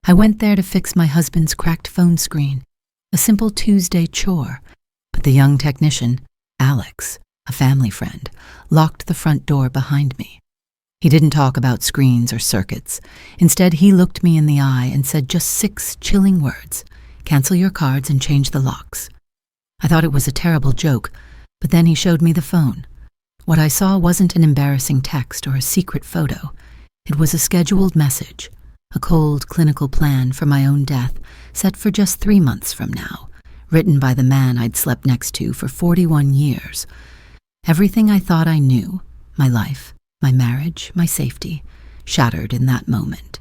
I went there to fix my husband's cracked phone screen, a simple Tuesday chore, but the young technician, Alex, a family friend, locked the front door behind me. He didn't talk about screens or circuits. Instead, he looked me in the eye and said just 6 chilling words: "Cancel your cards and change the locks." I thought it was a terrible joke, but then he showed me the phone. What I saw wasn't an embarrassing text or a secret photo. It was a scheduled message, a cold clinical plan for my own death, set for just 3 months from now, written by the man I'd slept next to for 41 years. Everything I thought I knew, my life, my marriage, my safety, shattered in that moment.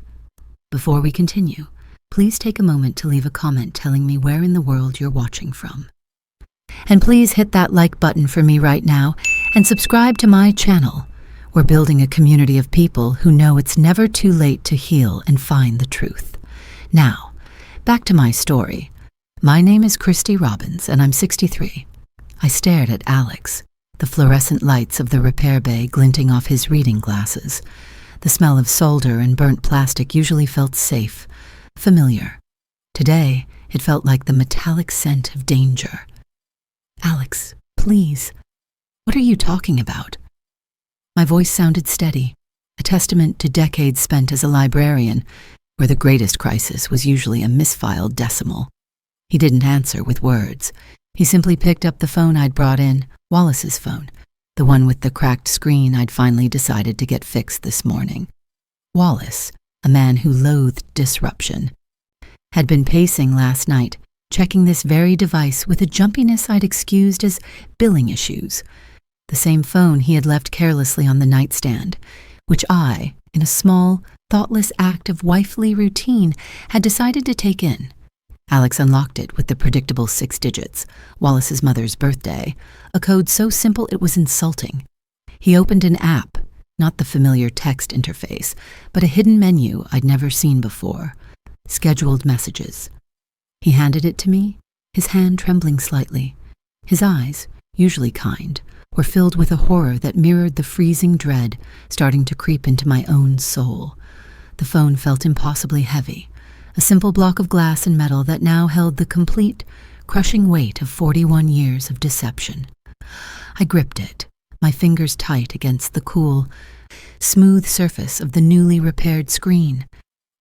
Before we continue, please take a moment to leave a comment telling me where in the world you're watching from. And please hit that like button for me right now and subscribe to my channel. We're building a community of people who know it's never too late to heal and find the truth. Now, back to my story. My name is Christy Robbins, and I'm 63. I stared at Alex, the fluorescent lights of the repair bay glinting off his reading glasses. The smell of solder and burnt plastic usually felt safe, familiar. Today, it felt like the metallic scent of danger. "Alex, please, what are you talking about?" My voice sounded steady, a testament to decades spent as a librarian, where the greatest crisis was usually a misfiled decimal. He didn't answer with words. He simply picked up the phone I'd brought in, Wallace's phone, the one with the cracked screen I'd finally decided to get fixed this morning. Wallace, a man who loathed disruption, had been pacing last night, checking this very device with a jumpiness I'd excused as billing issues. The same phone he had left carelessly on the nightstand, which I, in a small, thoughtless act of wifely routine, had decided to take in. Alex unlocked it with the predictable 6 digits, Wallace's mother's birthday, a code so simple it was insulting. He opened an app, not the familiar text interface, but a hidden menu I'd never seen before. Scheduled messages. He handed it to me, his hand trembling slightly. His eyes, usually kind, were filled with a horror that mirrored the freezing dread starting to creep into my own soul. The phone felt impossibly heavy, a simple block of glass and metal that now held the complete, crushing weight of 41 years of deception. I gripped it, my fingers tight against the cool, smooth surface of the newly repaired screen.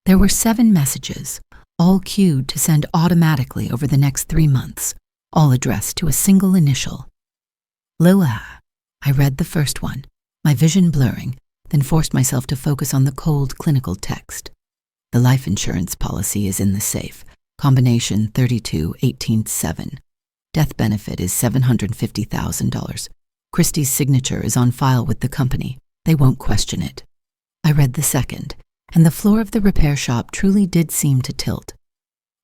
There were 7 messages, all queued to send automatically over the next 3 months, all addressed to a single initial. Lila. I read the first one, my vision blurring, then forced myself to focus on the cold clinical text. "The life insurance policy is in the safe. Combination 32-18-7. Death benefit is $750,000. Christie's signature is on file with the company. They won't question it." I read the second, and the floor of the repair shop truly did seem to tilt.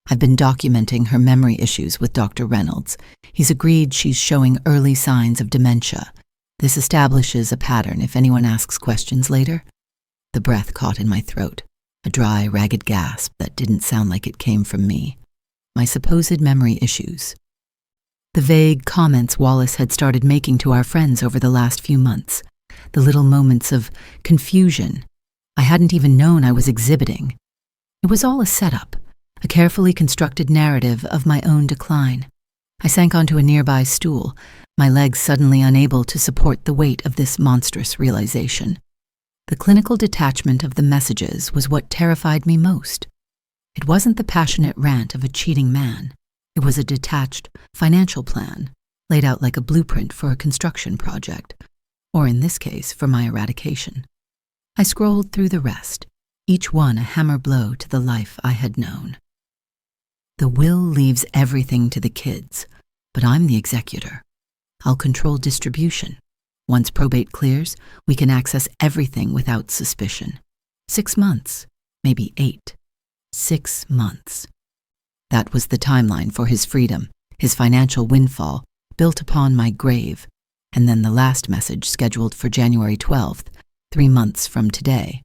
"I've been documenting her memory issues with Dr. Reynolds. He's agreed she's showing early signs of dementia. This establishes a pattern if anyone asks questions later." The breath caught in my throat, a dry, ragged gasp that didn't sound like it came from me. My supposed memory issues. The vague comments Wallace had started making to our friends over the last few months. The little moments of confusion I hadn't even known I was exhibiting. It was all a setup, a carefully constructed narrative of my own decline. I sank onto a nearby stool, my legs suddenly unable to support the weight of this monstrous realization. The clinical detachment of the messages was what terrified me most. It wasn't the passionate rant of a cheating man. It was a detached, financial plan, laid out like a blueprint for a construction project, or in this case, for my eradication. I scrolled through the rest, each one a hammer blow to the life I had known. "The will leaves everything to the kids, but I'm the executor. I'll control distribution. Once probate clears, we can access everything without suspicion. 6 months, maybe 8. 6 months." That was the timeline for his freedom, his financial windfall, built upon my grave, and then the last message scheduled for January 12th, 3 months from today.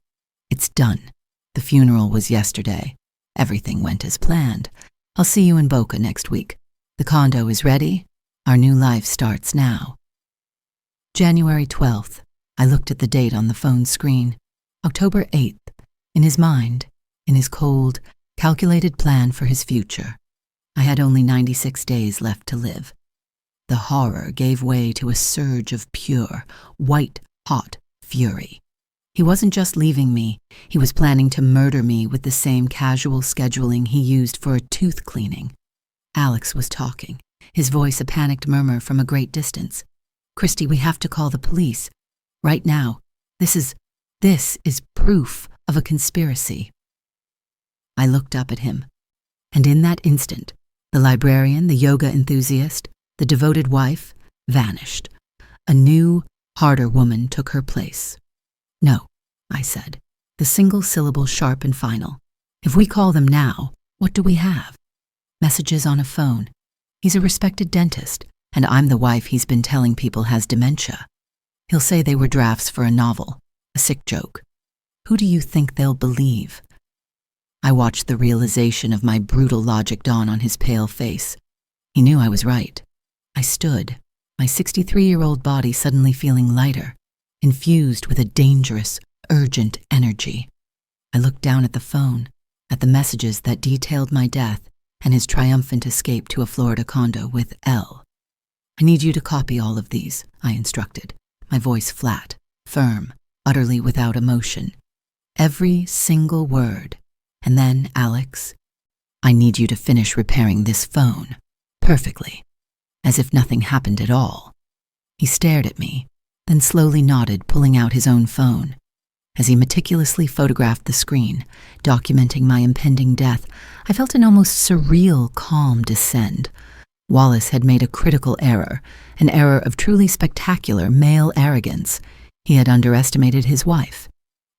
"It's done. The funeral was yesterday. Everything went as planned. I'll see you in Boca next week. The condo is ready. Our new life starts now." January 12th. I looked at the date on the phone screen. October 8th. In his mind, in his cold, calculated plan for his future. I had only 96 days left to live. The horror gave way to a surge of pure, white-hot fury. He wasn't just leaving me, he was planning to murder me with the same casual scheduling he used for a tooth cleaning. Alex was talking, his voice a panicked murmur from a great distance. "Christy, we have to call the police. Right now. This is proof of a conspiracy." I looked up at him, and in that instant, the librarian, the yoga enthusiast, the devoted wife, vanished. A new, harder woman took her place. "No," I said, the single syllable sharp and final. "If we call them now, what do we have? Messages on a phone. He's a respected dentist, and I'm the wife he's been telling people has dementia. He'll say they were drafts for a novel, a sick joke. Who do you think they'll believe?" I watched the realization of my brutal logic dawn on his pale face. He knew I was right. I stood, my 63-year-old body suddenly feeling lighter, infused with a dangerous, urgent energy. I looked down at the phone, at the messages that detailed my death and his triumphant escape to a Florida condo with L. "I need you to copy all of these," I instructed, my voice flat, firm, utterly without emotion. "Every single word. And then, Alex, I need you to finish repairing this phone, perfectly, as if nothing happened at all." He stared at me, then slowly nodded, pulling out his own phone. As he meticulously photographed the screen, documenting my impending death, I felt an almost surreal calm descend. Wallace had made a critical error, an error of truly spectacular male arrogance. He had underestimated his wife.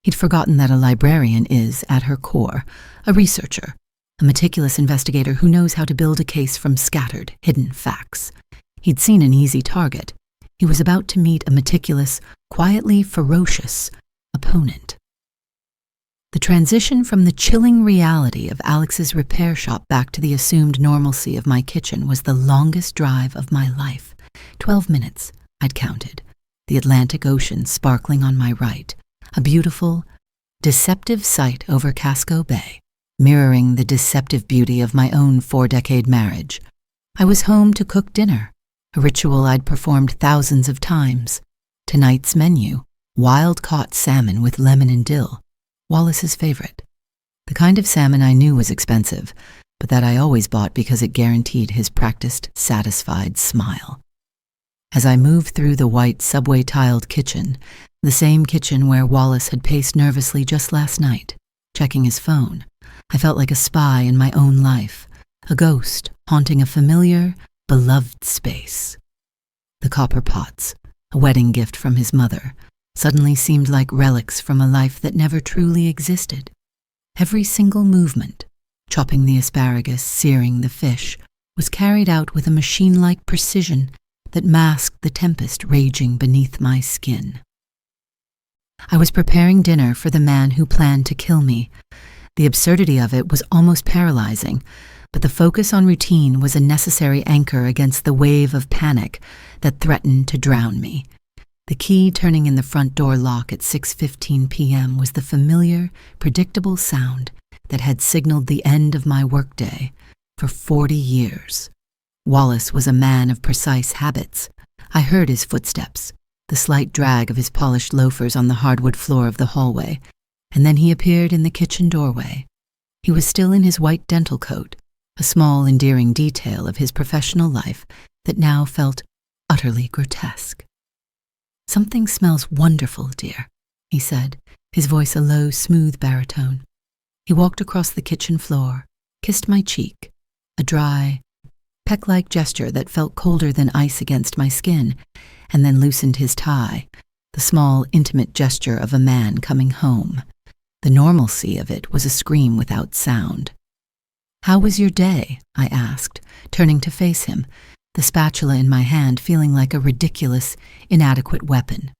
He'd forgotten that a librarian is, at her core, a researcher, a meticulous investigator who knows how to build a case from scattered, hidden facts. He'd seen an easy target. He was about to meet a meticulous, quietly ferocious opponent. The transition from the chilling reality of Alex's repair shop back to the assumed normalcy of my kitchen was the longest drive of my life. 12 minutes, I'd counted, the Atlantic Ocean sparkling on my right, a beautiful, deceptive sight over Casco Bay, mirroring the deceptive beauty of my own 4-decade marriage. I was home to cook dinner, a ritual I'd performed thousands of times. Tonight's menu, wild-caught salmon with lemon and dill, Wallace's favorite. The kind of salmon I knew was expensive, but that I always bought because it guaranteed his practiced, satisfied smile. As I moved through the white subway-tiled kitchen, the same kitchen where Wallace had paced nervously just last night, checking his phone, I felt like a spy in my own life, a ghost haunting a familiar, beloved space. The copper pots, a wedding gift from his mother, suddenly seemed like relics from a life that never truly existed. Every single movement, chopping the asparagus, searing the fish, was carried out with a machine-like precision that masked the tempest raging beneath my skin. I was preparing dinner for the man who planned to kill me. The absurdity of it was almost paralyzing, but the focus on routine was a necessary anchor against the wave of panic that threatened to drown me. The key turning in the front door lock at 6:15 p.m. was the familiar, predictable sound that had signaled the end of my workday for 40 years. Wallace was a man of precise habits. I heard his footsteps, the slight drag of his polished loafers on the hardwood floor of the hallway, and then he appeared in the kitchen doorway. He was still in his white dental coat, a small, endearing detail of his professional life that now felt utterly grotesque. "Something smells wonderful, dear," he said, his voice a low, smooth baritone. He walked across the kitchen floor, kissed my cheek, a dry, peck-like gesture that felt colder than ice against my skin, and then loosened his tie, the small, intimate gesture of a man coming home. The normalcy of it was a scream without sound. "How was your day?" I asked, turning to face him, the spatula in my hand feeling like a ridiculous, inadequate weapon.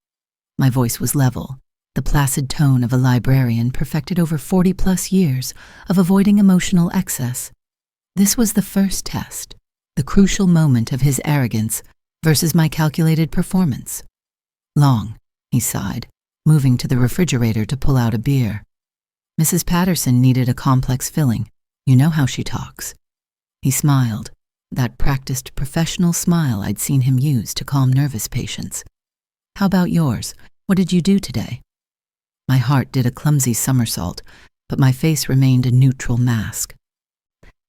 My voice was level, the placid tone of a librarian perfected over 40-plus years of avoiding emotional excess. This was the first test, the crucial moment of his arrogance versus my calculated performance. "Long," he sighed, moving to the refrigerator to pull out a beer. "Mrs. Patterson needed a complex filling. You know how she talks." He smiled, that practiced professional smile I'd seen him use to calm nervous patients. "How about yours? What did you do today?" My heart did a clumsy somersault, but my face remained a neutral mask.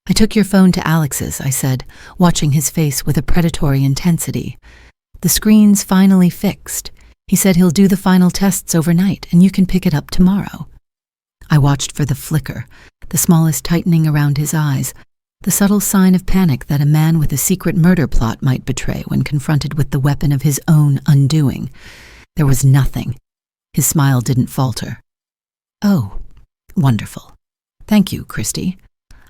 "I took your phone to Alex's," I said, watching his face with a predatory intensity. "The screen's finally fixed. He said he'll do the final tests overnight, and you can pick it up tomorrow." I watched for the flicker, the smallest tightening around his eyes, the subtle sign of panic that a man with a secret murder plot might betray when confronted with the weapon of his own undoing. There was nothing. His smile didn't falter. "Oh, wonderful. Thank you, Christy.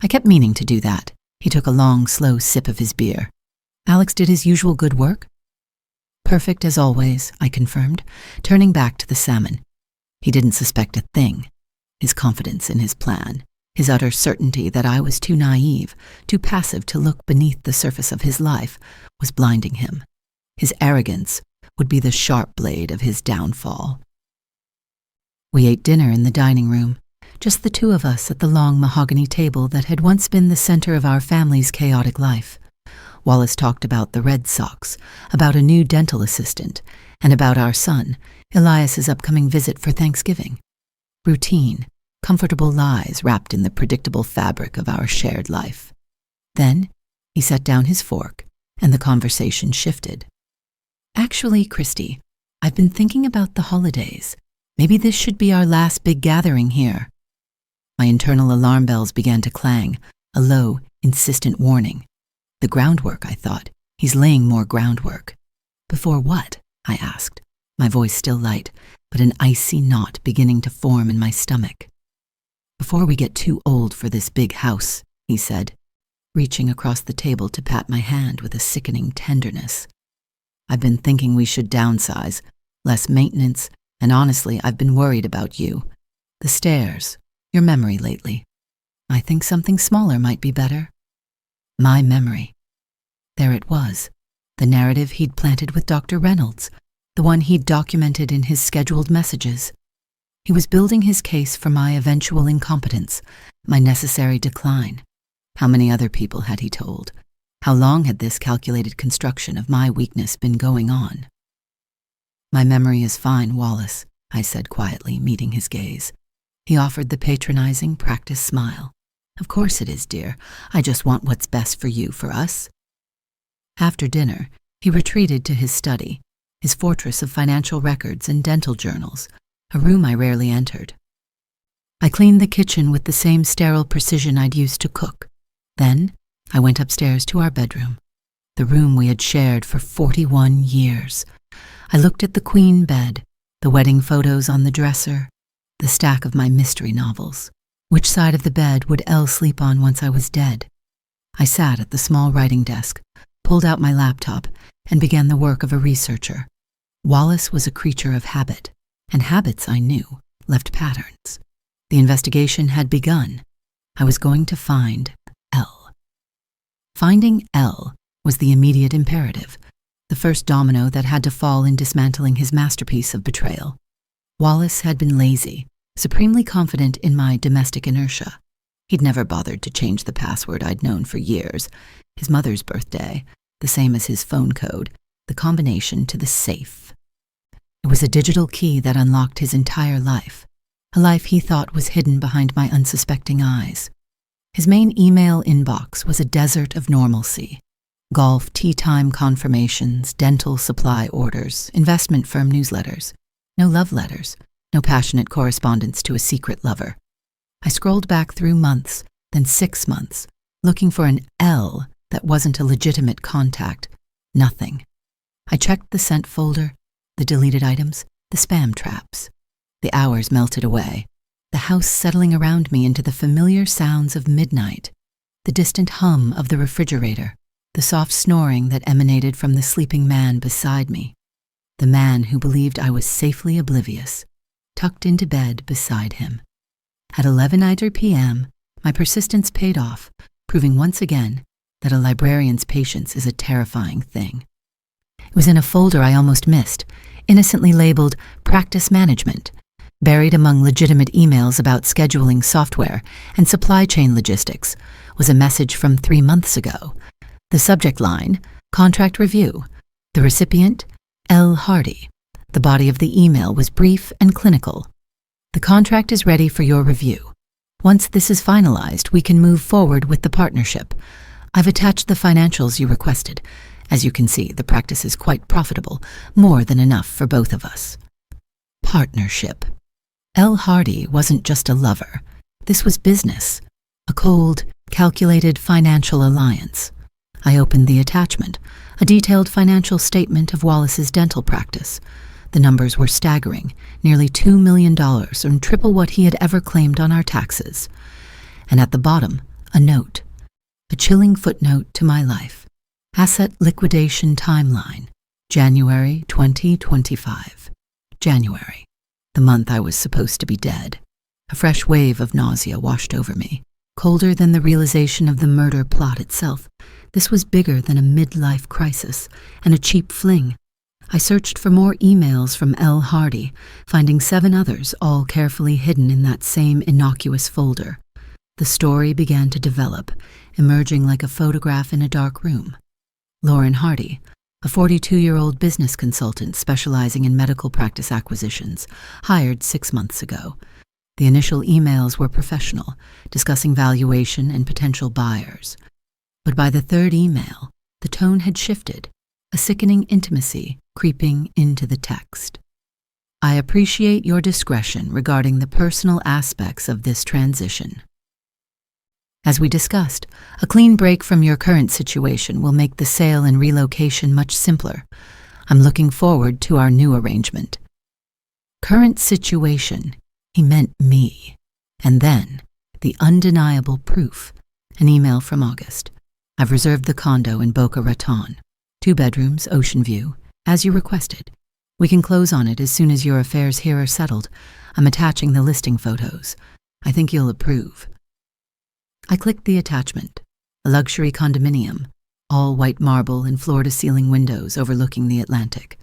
I kept meaning to do that." He took a long, slow sip of his beer. "Alex did his usual good work?" "Perfect as always," I confirmed, turning back to the salmon. He didn't suspect a thing. His confidence in his plan, his utter certainty that I was too naive, too passive to look beneath the surface of his life, was blinding him. His arrogance would be the sharp blade of his downfall. We ate dinner in the dining room, just the two of us at the long mahogany table that had once been the center of our family's chaotic life. Wallace talked about the Red Sox, about a new dental assistant, and about our son, Elias's upcoming visit for Thanksgiving. Routine, comfortable lies wrapped in the predictable fabric of our shared life. Then he set down his fork, and the conversation shifted. "Actually, Christy, I've been thinking about the holidays. Maybe this should be our last big gathering here." My internal alarm bells began to clang, a low, insistent warning. The groundwork, I thought. He's laying more groundwork. "Before what?" I asked, my voice still light, but an icy knot beginning to form in my stomach. "Before we get too old for this big house," he said, reaching across the table to pat my hand with a sickening tenderness. "I've been thinking we should downsize, less maintenance, and honestly, I've been worried about you. The stairs, your memory lately. I think something smaller might be better." My memory. There it was, the narrative he'd planted with Dr. Reynolds, the one he'd documented in his scheduled messages. He was building his case for my eventual incompetence, my necessary decline. How many other people had he told? How long had this calculated construction of my weakness been going on? "My memory is fine, Wallace," I said quietly, meeting his gaze. He offered the patronizing, practiced smile. "Of course it is, dear. I just want what's best for you, for us." After dinner, he retreated to his study, his fortress of financial records and dental journals, a room I rarely entered. I cleaned the kitchen with the same sterile precision I'd used to cook. Then I went upstairs to our bedroom, the room we had shared for 41 years. I looked at the queen bed, the wedding photos on the dresser, the stack of my mystery novels. Which side of the bed would Elle sleep on once I was dead? I sat at the small writing desk, pulled out my laptop, and began the work of a researcher. Wallace was a creature of habit, and habits, I knew, left patterns. The investigation had begun. I was going to find Elle. Finding Elle was the immediate imperative, the first domino that had to fall in dismantling his masterpiece of betrayal. Wallace had been lazy, supremely confident in my domestic inertia. He'd never bothered to change the password I'd known for years, his mother's birthday, the same as his phone code, the combination to the safe. It was a digital key that unlocked his entire life, a life he thought was hidden behind my unsuspecting eyes. His main email inbox was a desert of normalcy. Golf tea time confirmations, dental supply orders, investment firm newsletters. No love letters, no passionate correspondence to a secret lover. I scrolled back through months, then 6 months, looking for an L that wasn't a legitimate contact. Nothing. I checked the sent folder, the deleted items, the spam traps. The hours melted away, the house settling around me into the familiar sounds of midnight, the distant hum of the refrigerator, the soft snoring that emanated from the sleeping man beside me, the man who believed I was safely oblivious, tucked into bed beside him. At 11:00 p.m., my persistence paid off, proving once again that a librarian's patience is a terrifying thing. It was in a folder I almost missed, innocently labeled Practice Management, Buried among legitimate emails about scheduling software and supply chain logistics was a message from 3 months ago. The subject line, contract review. The recipient, L. Hardy. The body of the email was brief and clinical. The contract is ready for your review. Once this is finalized, we can move forward with the partnership. I've attached the financials you requested. As you can see, the practice is quite profitable, more than enough for both of us. Partnership. L. Hardy wasn't just a lover. This was business. A cold, calculated financial alliance. I opened the attachment, a detailed financial statement of Wallace's dental practice. The numbers were staggering, nearly $2 million, and triple what he had ever claimed on our taxes. And at the bottom, a note, a chilling footnote to my life. Asset liquidation timeline, January 2025. January, the month I was supposed to be dead. A fresh wave of nausea washed over me, colder than the realization of the murder plot itself. This was bigger than a midlife crisis and a cheap fling. I searched for more emails from L. Hardy, finding 7 others, all carefully hidden in that same innocuous folder. The story began to develop, emerging like a photograph in a dark room. Lauren Hardy, a 42-year-old business consultant specializing in medical practice acquisitions, hired 6 months ago. The initial emails were professional, discussing valuation and potential buyers. But by the 3rd email, the tone had shifted, a sickening intimacy creeping into the text. I appreciate your discretion regarding the personal aspects of this transition. As we discussed, a clean break from your current situation will make the sale and relocation much simpler. I'm looking forward to our new arrangement. Current situation, he meant me. And then, the undeniable proof, an email from August. I've reserved the condo in Boca Raton. 2 bedrooms, ocean view, as you requested. We can close on it as soon as your affairs here are settled. I'm attaching the listing photos. I think you'll approve. I clicked the attachment, a luxury condominium, all white marble and floor-to-ceiling windows overlooking the Atlantic.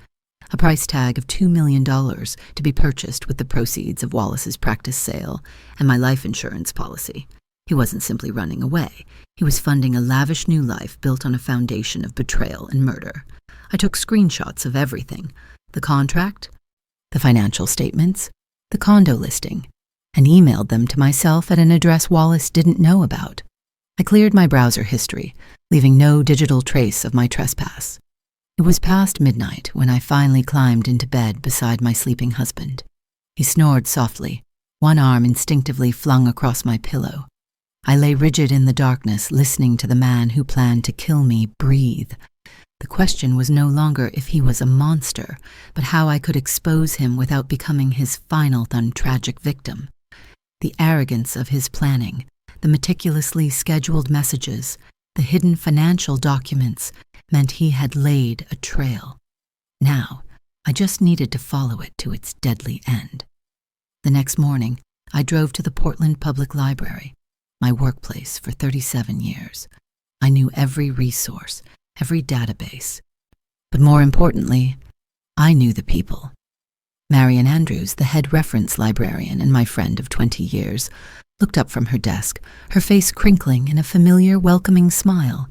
A price tag of $2 million to be purchased with the proceeds of Wallace's practice sale and my life insurance policy. He wasn't simply running away. He was funding a lavish new life built on a foundation of betrayal and murder. I took screenshots of everything: the contract, the financial statements, the condo listing, and emailed them to myself at an address Wallace didn't know about. I cleared my browser history, leaving no digital trace of my trespass. It was past midnight when I finally climbed into bed beside my sleeping husband. He snored softly, one arm instinctively flung across my pillow. I lay rigid in the darkness, listening to the man who planned to kill me breathe. The question was no longer if he was a monster, but how I could expose him without becoming his final and tragic victim. The arrogance of his planning, the meticulously scheduled messages, the hidden financial documents meant he had laid a trail. Now, I just needed to follow it to its deadly end. The next morning, I drove to the Portland Public Library, my workplace for 37 years. I knew every resource, every database. But more importantly, I knew the people. Marian Andrews, the head reference librarian and my friend of 20 years, looked up from her desk, her face crinkling in a familiar, welcoming smile.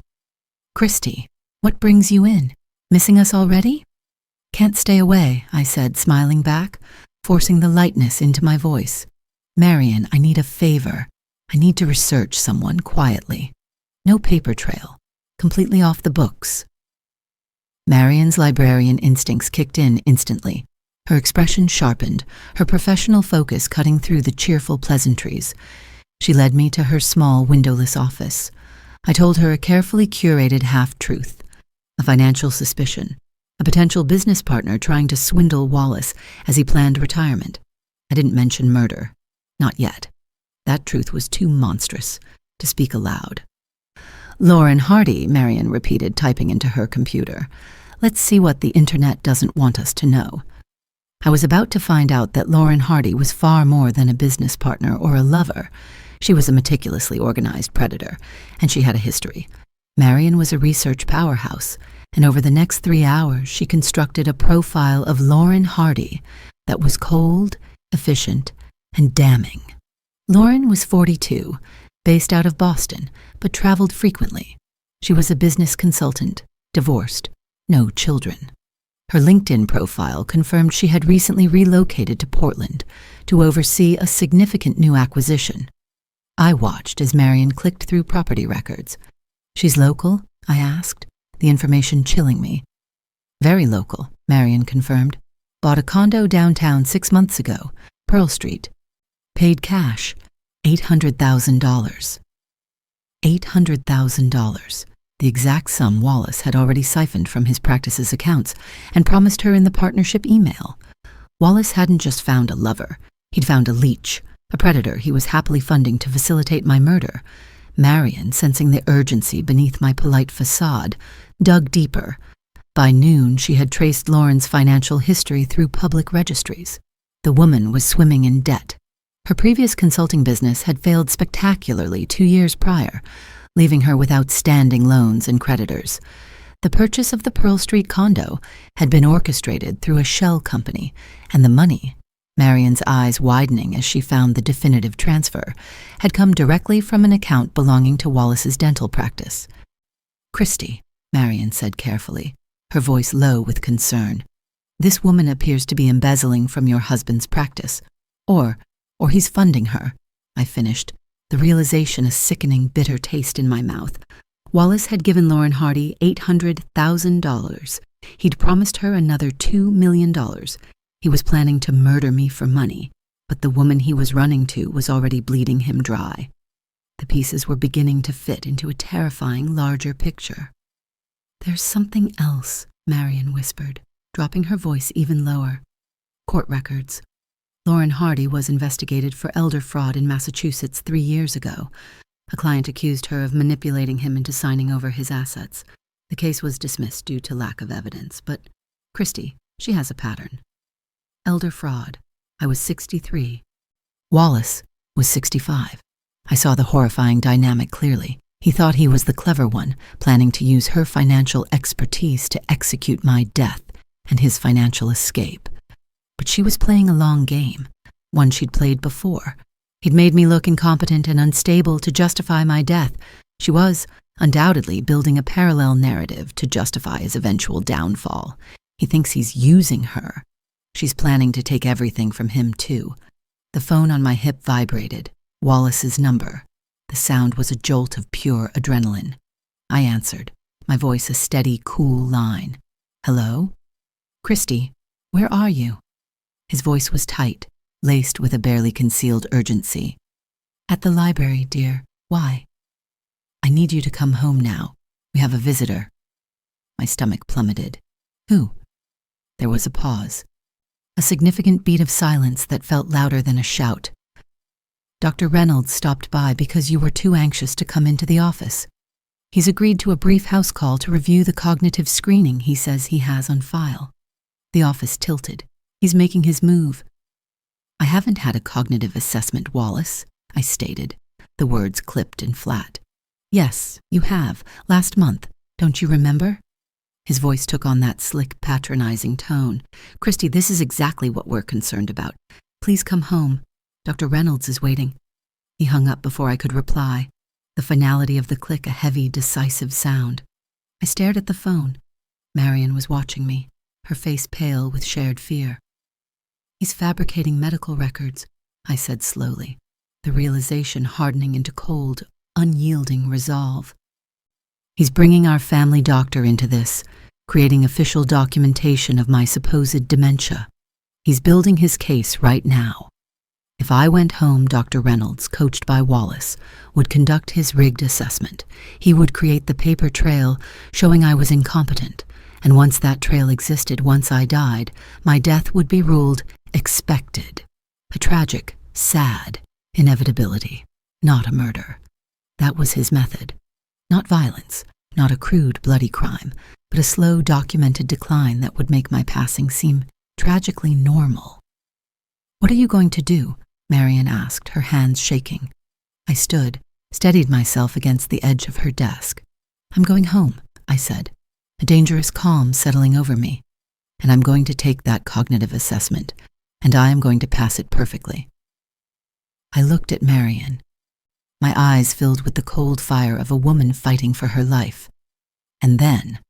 "Christy, what brings you in? Missing us already?" "Can't stay away," I said, smiling back, forcing the lightness into my voice. "Marian, I need a favor. I need to research someone quietly. No paper trail. Completely off the books." Marian's librarian instincts kicked in instantly. Her expression sharpened, her professional focus cutting through the cheerful pleasantries. She led me to her small, windowless office. I told her a carefully curated half-truth, a financial suspicion, a potential business partner trying to swindle Wallace as he planned retirement. I didn't mention murder. Not yet. That truth was too monstrous to speak aloud. "Lauren Hardy," Marian repeated, typing into her computer. "Let's see what the internet doesn't want us to know." I was about to find out that Lauren Hardy was far more than a business partner or a lover. She was a meticulously organized predator, and she had a history. Marian was a research powerhouse, and over the next 3 hours she constructed a profile of Lauren Hardy that was cold, efficient, and damning. Lauren was 42, based out of Boston, but traveled frequently. She was a business consultant, divorced, no children. Her LinkedIn profile confirmed she had recently relocated to Portland to oversee a significant new acquisition. I watched as Marion clicked through property records. "She's local?" I asked, the information chilling me. "Very local," Marion confirmed. "Bought a condo downtown 6 months ago, Pearl Street. Paid cash, $800,000. $800,000, the exact sum Wallace had already siphoned from his practice's accounts and promised her in the partnership email. Wallace hadn't just found a lover, he'd found a leech, a predator he was happily funding to facilitate my murder. Marion, sensing the urgency beneath my polite facade, dug deeper. By noon, she had traced Lauren's financial history through public registries. The woman was swimming in debt. Her previous consulting business had failed spectacularly 2 years prior, leaving her with outstanding loans and creditors. The purchase of the Pearl Street condo had been orchestrated through a shell company, and the money, Marion's eyes widening as she found the definitive transfer, had come directly from an account belonging to Wallace's dental practice. "Christy," Marion said carefully, her voice low with concern, "this woman appears to be embezzling from your husband's practice. Or he's funding her," I finished, the realization a sickening, bitter taste in my mouth. Wallace had given Lauren Hardy $800,000. He'd promised her another $2 million. He was planning to murder me for money, but the woman he was running to was already bleeding him dry. The pieces were beginning to fit into a terrifying, larger picture. "There's something else," Marion whispered, dropping her voice even lower. "Court records. Lauren Hardy was investigated for elder fraud in Massachusetts 3 years ago. A client accused her of manipulating him into signing over his assets. The case was dismissed due to lack of evidence, but Christy, she has a pattern. Elder fraud. I was 63. Wallace was 65. I saw the horrifying dynamic clearly. He thought he was the clever one, planning to use her financial expertise to execute my death and his financial escape. But she was playing a long game, one she'd played before. He'd made me look incompetent and unstable to justify my death. She was, undoubtedly, building a parallel narrative to justify his eventual downfall. He thinks he's using her. She's planning to take everything from him, too. The phone on my hip vibrated. Wallace's number. The sound was a jolt of pure adrenaline. I answered, my voice a steady, cool line. "Hello? Christy, where are you?" His voice was tight, laced with a barely concealed urgency. "At the library, dear. Why?" "I need you to come home now. We have a visitor." My stomach plummeted. "Who?" There was a pause. A significant beat of silence that felt louder than a shout. "Dr. Reynolds stopped by because you were too anxious to come into the office. He's agreed to a brief house call to review the cognitive screening he says he has on file." The office tilted. "He's making his move." "I haven't had a cognitive assessment, Wallace," I stated, the words clipped and flat. "Yes, you have, last month. Don't you remember?" His voice took on that slick, patronizing tone. "Christy, this is exactly what we're concerned about. Please come home. Dr. Reynolds is waiting." He hung up before I could reply, the finality of the click a heavy, decisive sound. I stared at the phone. Marion was watching me, her face pale with shared fear. "He's fabricating medical records," I said slowly, the realization hardening into cold, unyielding resolve. "He's bringing our family doctor into this, creating official documentation of my supposed dementia. He's building his case right now. If I went home, Dr. Reynolds, coached by Wallace, would conduct his rigged assessment. He would create the paper trail showing I was incompetent, and once that trail existed, once I died, my death would be ruled expected. A tragic, sad inevitability, not a murder. That was his method. Not violence, not a crude, bloody crime, but a slow, documented decline that would make my passing seem tragically normal." "What are you going to do?" Marion asked, her hands shaking. I stood, steadied myself against the edge of her desk. "I'm going home," I said, a dangerous calm settling over me. "And I'm going to take that cognitive assessment. and I am going to pass it perfectly." I looked at Marion, my eyes filled with the cold fire of a woman fighting for her life. And then,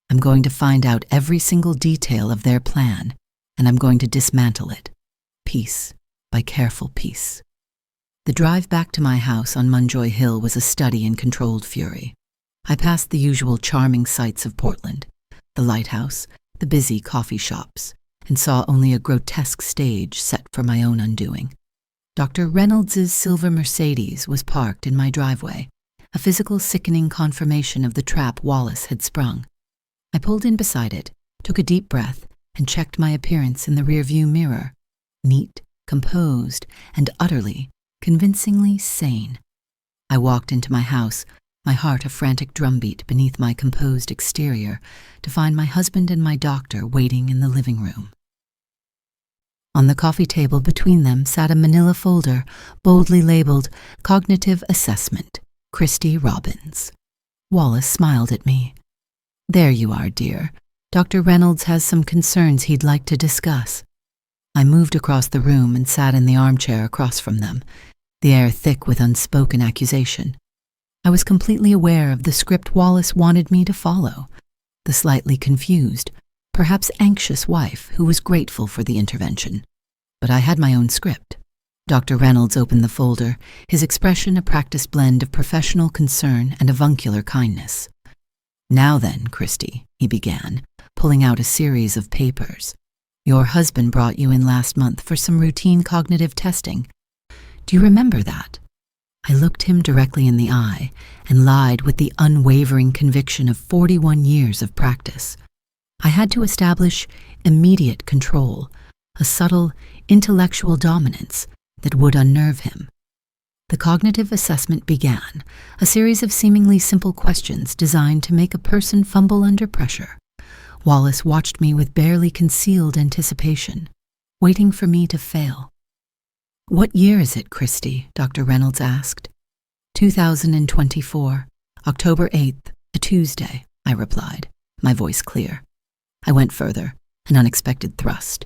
I'm going to find out every single detail of their plan, and I'm going to dismantle it, piece by careful piece. The drive back to my house on Munjoy Hill was a study in controlled fury. I passed the usual charming sights of Portland, the lighthouse, the busy coffee shops, and saw only a grotesque stage set for my own undoing. Dr. Reynolds's silver Mercedes was parked in my driveway, a physical sickening confirmation of the trap Wallace had sprung. I pulled in beside it, took a deep breath, and checked my appearance in the rearview mirror. Neat, composed, and utterly, convincingly sane. I walked into my house, my heart a frantic drumbeat beneath my composed exterior, to find my husband and my doctor waiting in the living room. On the coffee table between them sat a manila folder, boldly labeled Cognitive Assessment, Christy Robbins. Wallace smiled at me. "There you are, dear. Dr. Reynolds has some concerns he'd like to discuss." I moved across the room and sat in the armchair across from them, the air thick with unspoken accusation. I was completely aware of the script Wallace wanted me to follow, the slightly confused, perhaps anxious wife who was grateful for the intervention. But I had my own script. Dr. Reynolds opened the folder, his expression a practiced blend of professional concern and avuncular kindness. "Now then, Christy," he began, pulling out a series of papers. "Your husband brought you in last month for some routine cognitive testing. Do you remember that?" I looked him directly in the eye and lied with the unwavering conviction of 41 years of practice. I had to establish immediate control, a subtle, intellectual dominance that would unnerve him. The cognitive assessment began, a series of seemingly simple questions designed to make a person fumble under pressure. Wallace watched me with barely concealed anticipation, waiting for me to fail. "What year is it, Christy?" Dr. Reynolds asked. 2024, October 8th, a Tuesday, I replied, my voice clear. I went further, an unexpected thrust.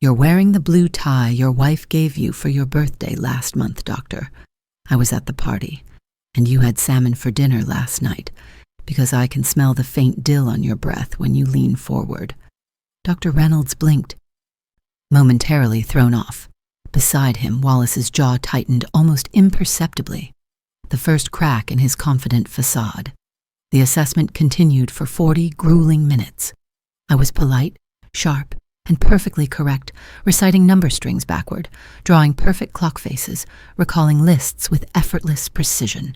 "You're wearing the blue tie your wife gave you for your birthday last month, Doctor. I was at the party, and you had salmon for dinner last night, because I can smell the faint dill on your breath when you lean forward." Dr. Reynolds blinked, momentarily thrown off. Beside him, Wallace's jaw tightened almost imperceptibly, the first crack in his confident facade. The assessment continued for 40 grueling minutes. I was polite, sharp, and perfectly correct, reciting number strings backward, drawing perfect clock faces, recalling lists with effortless precision.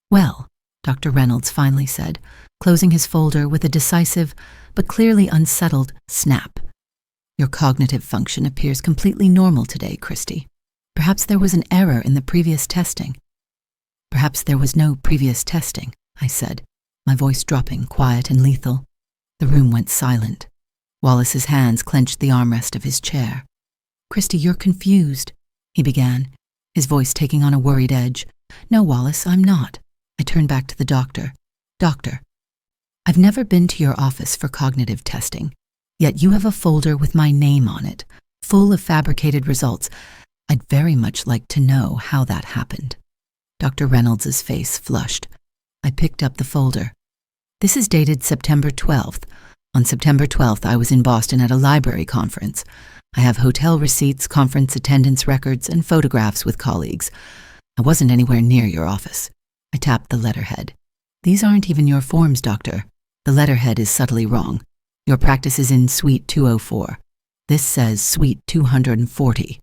"Well," Dr. Reynolds finally said, closing his folder with a decisive, but clearly unsettled, snap. "Your cognitive function appears completely normal today, Christy. Perhaps there was an error in the previous testing." "Perhaps there was no previous testing," I said, my voice dropping, quiet and lethal. The room went silent. Wallace's hands clenched the armrest of his chair. "Christy, you're confused," he began, his voice taking on a worried edge. "No, Wallace, I'm not." I turned back to the doctor. "Doctor, I've never been to your office for cognitive testing, yet you have a folder with my name on it, full of fabricated results. I'd very much like to know how that happened." Dr. Reynolds's face flushed. I picked up the folder. "This is dated September 12th. On September 12th, I was in Boston at a library conference. I have hotel receipts, conference attendance records, and photographs with colleagues. I wasn't anywhere near your office." I tapped the letterhead. "These aren't even your forms, Doctor. The letterhead is subtly wrong. Your practice is in Suite 204. This says Suite 240.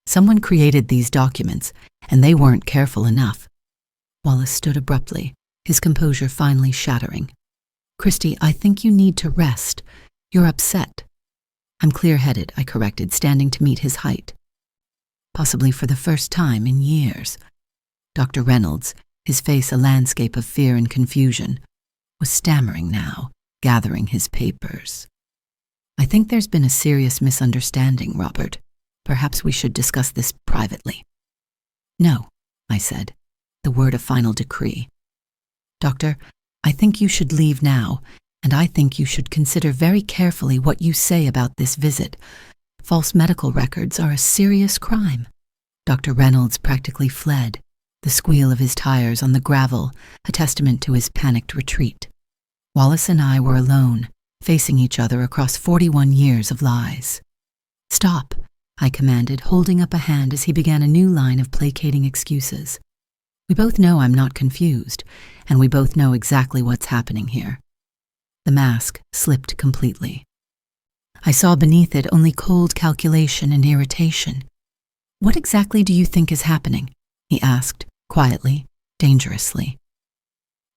Someone created these documents, and they weren't careful enough." Wallace stood abruptly, his composure finally shattering. "Christy, I think you need to rest. You're upset." "I'm clear-headed," I corrected, standing to meet his height. Possibly for the first time in years. Dr. Reynolds, his face a landscape of fear and confusion, was stammering now, gathering his papers. "I think there's been a serious misunderstanding, Robert. Perhaps we should discuss this privately." "No," I said, the word a final decree. "Doctor, I think you should leave now, and I think you should consider very carefully what you say about this visit. False medical records are a serious crime. Dr. Reynolds practically fled, the squeal of his tires on the gravel a testament to his panicked retreat. Wallace and I were alone, facing each other across 41 years of lies. "Stop," I commanded, holding up a hand as he began a new line of placating excuses. "We both know I'm not confused, and we both know exactly what's happening here." The mask slipped completely. I saw beneath it only cold calculation and irritation. "What exactly do you think is happening?" he asked, quietly, dangerously.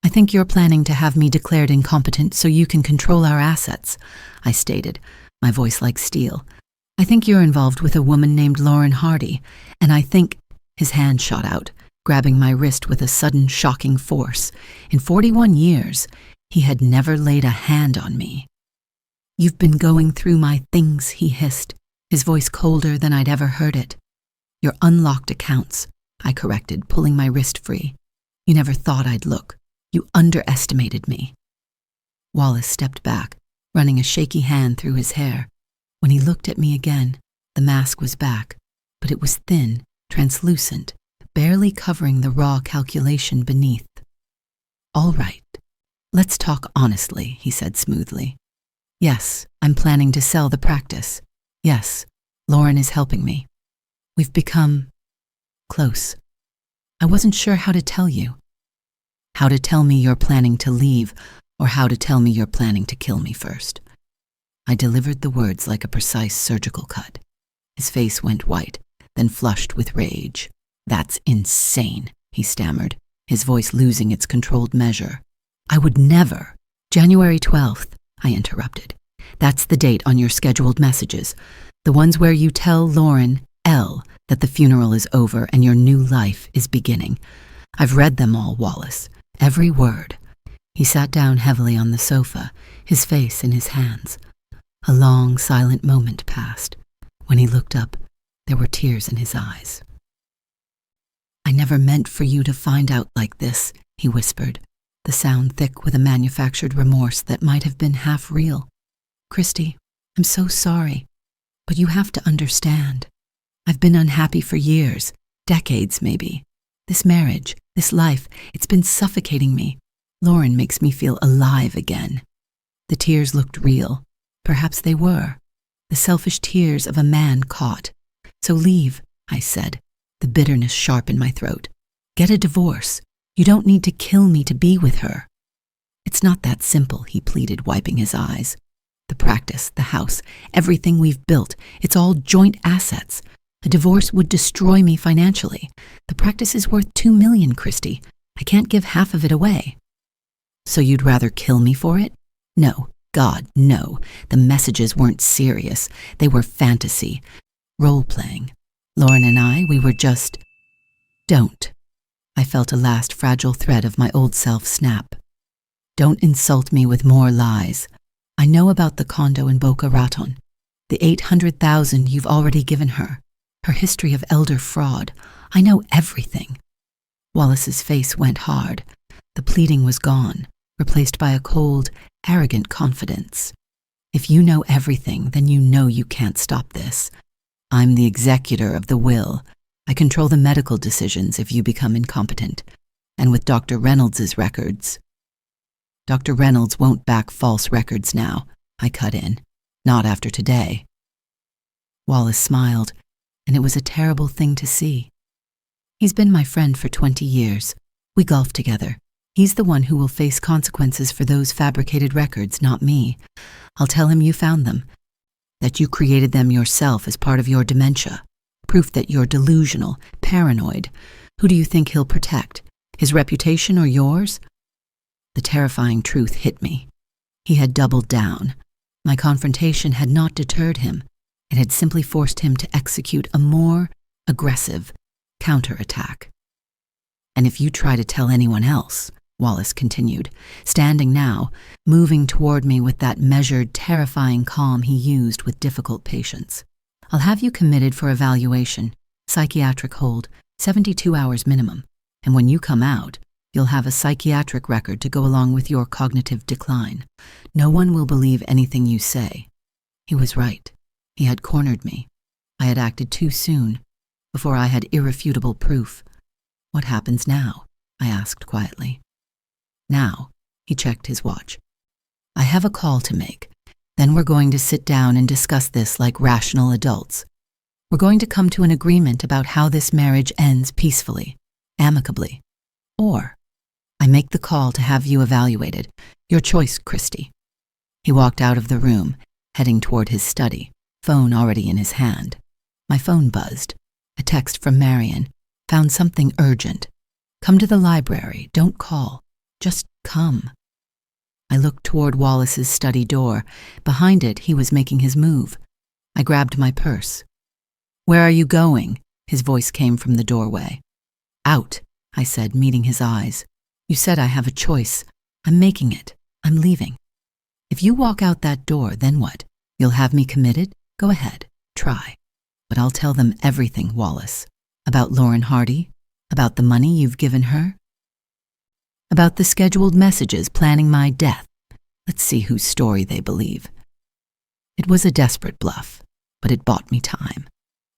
"I think you're planning to have me declared incompetent so you can control our assets," I stated, my voice like steel. "I think you're involved with a woman named Lauren Hardy, and I think—" His hand shot out, grabbing my wrist with a sudden, shocking force. In 41 years, he had never laid a hand on me. "You've been going through my things," he hissed, his voice colder than I'd ever heard it. "Your unlocked accounts," I corrected, pulling my wrist free. "You never thought I'd look. You underestimated me." Wallace stepped back, running a shaky hand through his hair. When he looked at me again, the mask was back, but it was thin, translucent, barely covering the raw calculation beneath. "All right, let's talk honestly," he said smoothly. "Yes, I'm planning to sell the practice. Yes, Lauren is helping me. We've become close. I wasn't sure how to tell you. How to tell me you're planning to leave, or how to tell me you're planning to kill me first." I delivered the words like a precise surgical cut. His face went white, then flushed with rage. "That's insane," he stammered, his voice losing its controlled measure. "I would never—" "January 12th, I interrupted. "That's the date on your scheduled messages, the ones where you tell Lauren L. that the funeral is over and your new life is beginning. I've read them all, Wallace, every word." He sat down heavily on the sofa, his face in his hands. A long, silent moment passed. When he looked up, there were tears in his eyes. "I never meant for you to find out like this," he whispered, the sound thick with a manufactured remorse that might have been half real. "Christy, I'm so sorry, but you have to understand. I've been unhappy for years, decades maybe. This marriage, this life, it's been suffocating me. Lauren makes me feel alive again." The tears looked real. Perhaps they were. The selfish tears of a man caught. "So leave," I said, the bitterness sharp in my throat. "Get a divorce. You don't need to kill me to be with her." "It's not that simple," he pleaded, wiping his eyes. "The practice, the house, everything we've built, it's all joint assets. A divorce would destroy me financially. The practice is worth $2 million, Christy. I can't give half of it away." "So you'd rather kill me for it?" "No, God, no. The messages weren't serious. They were fantasy. Role-playing. Lauren and I, we were just—" "Don't." I felt a last fragile thread of my old self snap. "Don't insult me with more lies. I know about the condo in Boca Raton, the $800,000 you've already given her, her history of elder fraud. I know everything." Wallace's face went hard. The pleading was gone, replaced by a cold, arrogant confidence. "If you know everything, then you know you can't stop this. I'm the executor of the will. I control the medical decisions if you become incompetent. And with Dr. Reynolds' records—" "Dr. Reynolds won't back false records now," I cut in. "Not after today." Wallace smiled, and it was a terrible thing to see. "He's been my friend for 20 years. We golf together. He's the one who will face consequences for those fabricated records, not me. I'll tell him you found them, that you created them yourself as part of your dementia, proof that you're delusional, paranoid. Who do you think he'll protect? His reputation or yours?" The terrifying truth hit me. He had doubled down. My confrontation had not deterred him. It had simply forced him to execute a more aggressive counterattack. "And if you try to tell anyone else," Wallace continued, standing now, moving toward me with that measured, terrifying calm he used with difficult patience, "I'll have you committed for evaluation, psychiatric hold, 72 hours minimum, and when you come out, you'll have a psychiatric record to go along with your cognitive decline. No one will believe anything you say." He was right. He had cornered me. I had acted too soon, before I had irrefutable proof. What happens now? I asked quietly. Now, he checked his watch. I have a call to make. Then we're going to sit down and discuss this like rational adults. We're going to come to an agreement about how this marriage ends peacefully, amicably. Or, I make the call to have you evaluated. Your choice, Christy. He walked out of the room, heading toward his study, phone already in his hand. My phone buzzed. A text from Marion. Found something urgent. Come to the library. Don't call. Just come. I looked toward Wallace's study door. Behind it, he was making his move. I grabbed my purse. Where are you going? His voice came from the doorway. Out, I said, meeting his eyes. You said I have a choice. I'm making it. I'm leaving. If you walk out that door, then what? You'll have me committed? Go ahead. Try. But I'll tell them everything, Wallace. About Lauren Hardy, about the money you've given her, about the scheduled messages planning my death. Let's see whose story they believe. It was a desperate bluff, but it bought me time.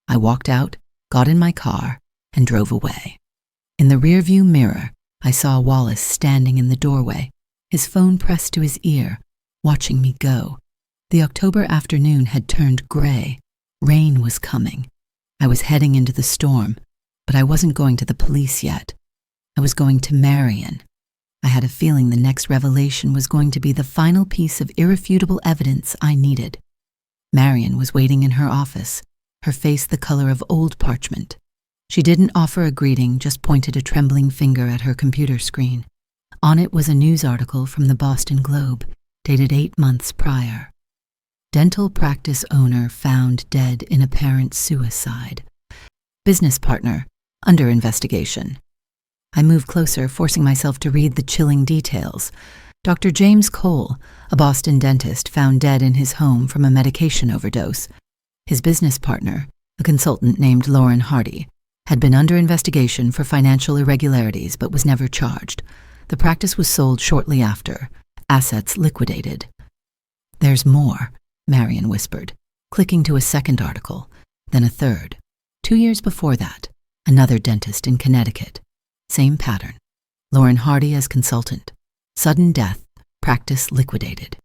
I walked out, got in my car, and drove away. In the rearview mirror, I saw Wallace standing in the doorway, his phone pressed to his ear, watching me go. The October afternoon had turned gray. Rain was coming. I was heading into the storm, but I wasn't going to the police yet. I was going to Marion. I had a feeling the next revelation was going to be the final piece of irrefutable evidence I needed. Marion was waiting in her office, her face the color of old parchment. She didn't offer a greeting, just pointed a trembling finger at her computer screen. On it was a news article from the Boston Globe, dated 8 months prior. Dental practice owner found dead in apparent suicide. Business partner, under investigation. I moved closer, forcing myself to read the chilling details. Dr. James Cole, a Boston dentist, found dead in his home from a medication overdose. His business partner, a consultant named Lauren Hardy, had been under investigation for financial irregularities but was never charged. The practice was sold shortly after, assets liquidated. There's more, Marion whispered, clicking to a second article, then a third. 2 years before that, another dentist in Connecticut. Same pattern. Lauren Hardy as consultant. Sudden death, practice liquidated.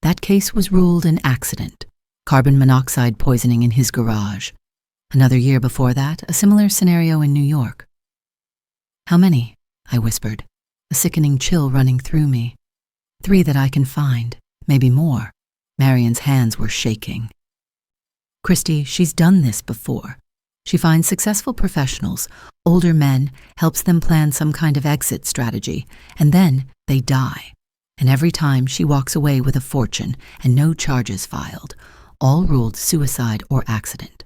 That case was ruled an accident. Carbon monoxide poisoning in his garage. Another year before that, a similar scenario in New York. How many? I whispered, a sickening chill running through me. 3 that I can find, maybe more. Marion's hands were shaking. Christy, she's done this before. She finds successful professionals, older men, helps them plan some kind of exit strategy, and then they die. And every time she walks away with a fortune and no charges filed, all ruled suicide or accident.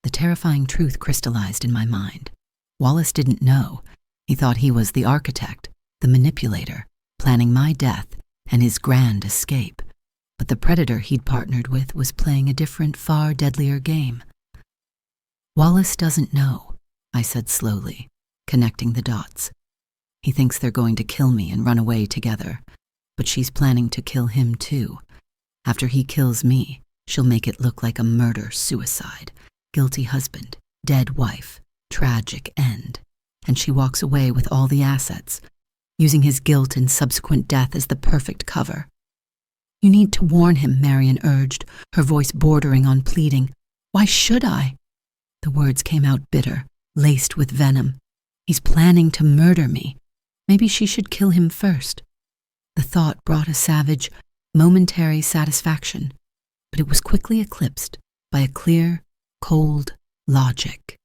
The terrifying truth crystallized in my mind. Wallace didn't know. He thought he was the architect, the manipulator, planning my death and his grand escape. But the predator he'd partnered with was playing a different, far deadlier game. Wallace doesn't know, I said slowly, connecting the dots. He thinks they're going to kill me and run away together, but she's planning to kill him too. After he kills me, she'll make it look like a murder-suicide, guilty husband, dead wife, tragic end, and she walks away with all the assets, using his guilt and subsequent death as the perfect cover. You need to warn him, Marion urged, her voice bordering on pleading. Why should I? The words came out bitter, laced with venom. He's planning to murder me. Maybe she should kill him first. The thought brought a savage, momentary satisfaction, but it was quickly eclipsed by a clear, cold logic.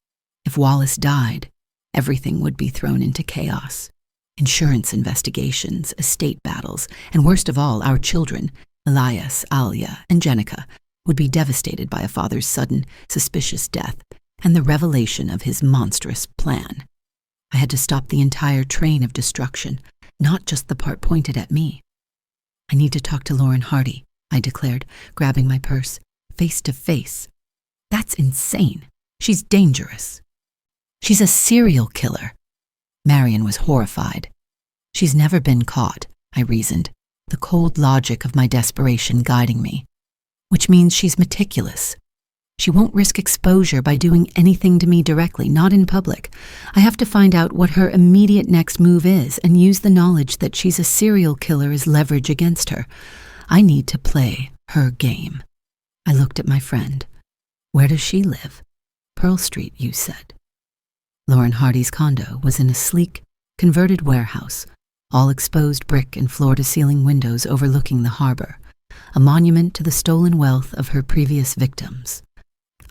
If Wallace died, everything would be thrown into chaos. Insurance investigations, estate battles, and worst of all, our children, Elias, Alia, and Jenica, would be devastated by a father's sudden, suspicious death and the revelation of his monstrous plan. I had to stop the entire train of destruction, not just the part pointed at me. I need to talk to Lauren Hardy, I declared, grabbing my purse, face to face. That's insane. She's dangerous. She's a serial killer. Marion was horrified. She's never been caught, I reasoned, the cold logic of my desperation guiding me. Which means she's meticulous. She won't risk exposure by doing anything to me directly, not in public. I have to find out what her immediate next move is and use the knowledge that she's a serial killer as leverage against her. I need to play her game. I looked at my friend. Where does she live? Pearl Street, you said. Lauren Hardy's condo was in a sleek, converted warehouse, all exposed brick and floor-to-ceiling windows overlooking the harbor, a monument to the stolen wealth of her previous victims.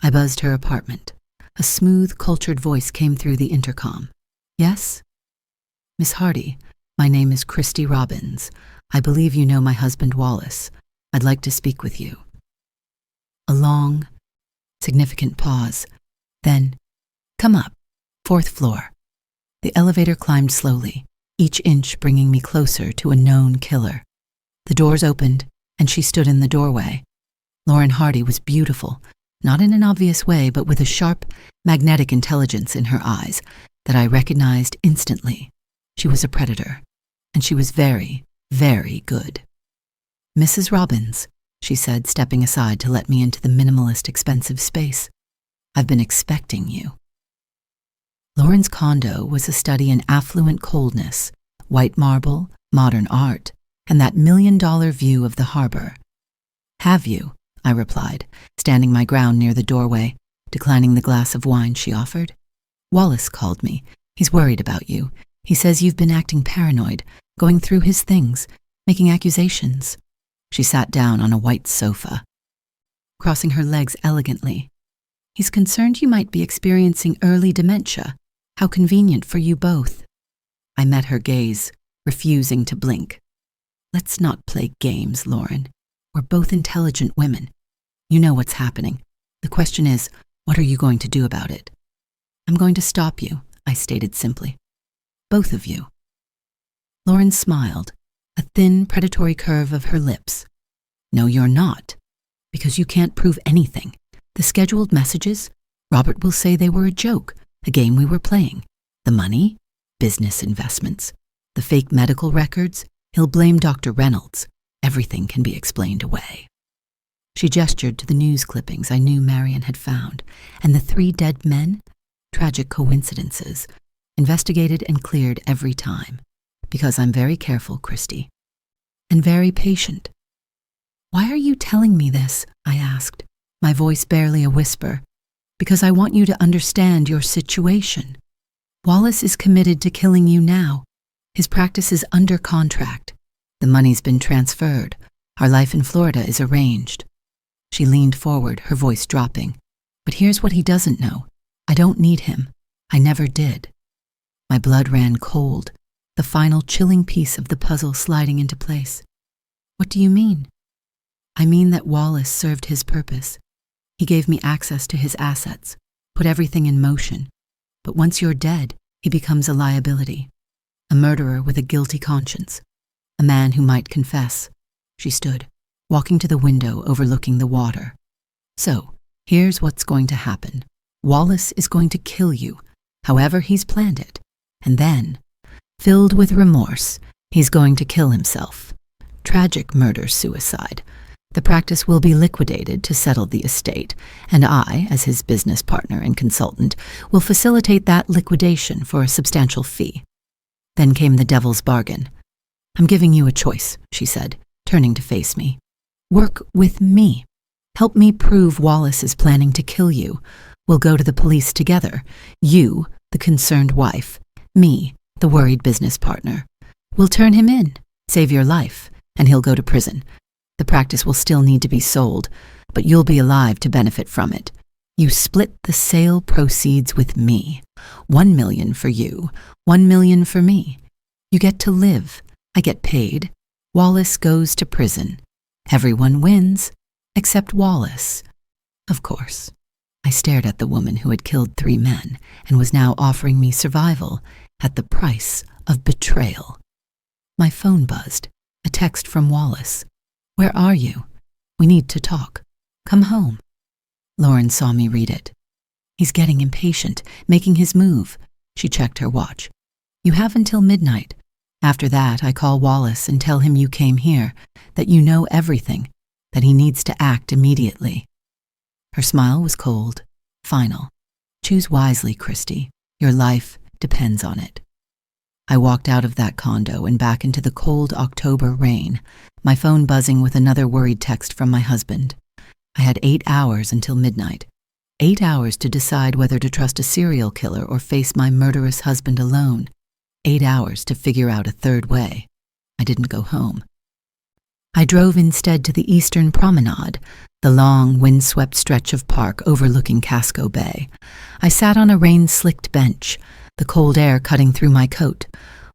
I buzzed her apartment. A smooth, cultured voice came through the intercom. Yes? Miss Hardy, my name is Christy Robbins. I believe you know my husband Wallace. I'd like to speak with you. A long, significant pause. Then, come up, 4th floor. The elevator climbed slowly, each inch bringing me closer to a known killer. The doors opened, and she stood in the doorway. Lauren Hardy was beautiful, not in an obvious way, but with a sharp, magnetic intelligence in her eyes that I recognized instantly. She was a predator, and she was very, very good. Mrs. Robbins, she said, stepping aside to let me into the minimalist, expensive space. I've been expecting you. Lauren's condo was a study in affluent coldness, white marble, modern art, and that million-dollar view of the harbor. Have you? I replied, standing my ground near the doorway, declining the glass of wine she offered. Wallace called me. He's worried about you. He says you've been acting paranoid, going through his things, making accusations. She sat down on a white sofa, crossing her legs elegantly. He's concerned you might be experiencing early dementia. How convenient for you both. I met her gaze, refusing to blink. Let's not play games, Lauren. We're both intelligent women. You know what's happening. The question is, what are you going to do about it? I'm going to stop you, I stated simply. Both of you. Lauren smiled, a thin, predatory curve of her lips. No, you're not, because you can't prove anything. The scheduled messages, Robert will say they were a joke, a game we were playing. The money, business investments. The fake medical records, he'll blame Dr. Reynolds. Everything can be explained away. She gestured to the news clippings I knew Marion had found, and the 3 dead men, tragic coincidences, investigated and cleared every time, because I'm very careful, Christy, and very patient. Why are you telling me this? I asked, my voice barely a whisper. Because I want you to understand your situation. Wallace is committed to killing you now. His practice is under contract. The money's been transferred. Our life in Florida is arranged. She leaned forward, her voice dropping. But here's what he doesn't know. I don't need him. I never did. My blood ran cold, the final chilling piece of the puzzle sliding into place. What do you mean? I mean that Wallace served his purpose. He gave me access to his assets, put everything in motion. But once you're dead, he becomes a liability. A murderer with a guilty conscience. A man who might confess. She stood, walking to the window overlooking the water. So, here's what's going to happen. Wallace is going to kill you, however he's planned it. And then, filled with remorse, he's going to kill himself. Tragic murder-suicide. The practice will be liquidated to settle the estate, and I, as his business partner and consultant, will facilitate that liquidation for a substantial fee. Then came the devil's bargain. I'm giving you a choice, she said, turning to face me. Work with me. Help me prove Wallace is planning to kill you. We'll go to the police together. You, the concerned wife. Me, the worried business partner. We'll turn him in, save your life, and he'll go to prison. The practice will still need to be sold, but you'll be alive to benefit from it. You split the sale proceeds with me. 1 million for you, 1 million for me. You get to live. I get paid. Wallace goes to prison. Everyone wins, except Wallace. Of course. I stared at the woman who had killed 3 men and was now offering me survival at the price of betrayal. My phone buzzed, a text from Wallace. Where are you? We need to talk. Come home. Lauren saw me read it. He's getting impatient, making his move. She checked her watch. You have until midnight. After that, I call Wallace and tell him you came here, that you know everything, that he needs to act immediately. Her smile was cold, final. Choose wisely, Christy. Your life depends on it. I walked out of that condo and back into the cold October rain, my phone buzzing with another worried text from my husband. I had 8 hours until midnight. 8 hours to decide whether to trust a serial killer or face my murderous husband alone. 8 hours to figure out a third way. I didn't go home. I drove instead to the Eastern Promenade, the long, windswept stretch of park overlooking Casco Bay. I sat on a rain-slicked bench, the cold air cutting through my coat.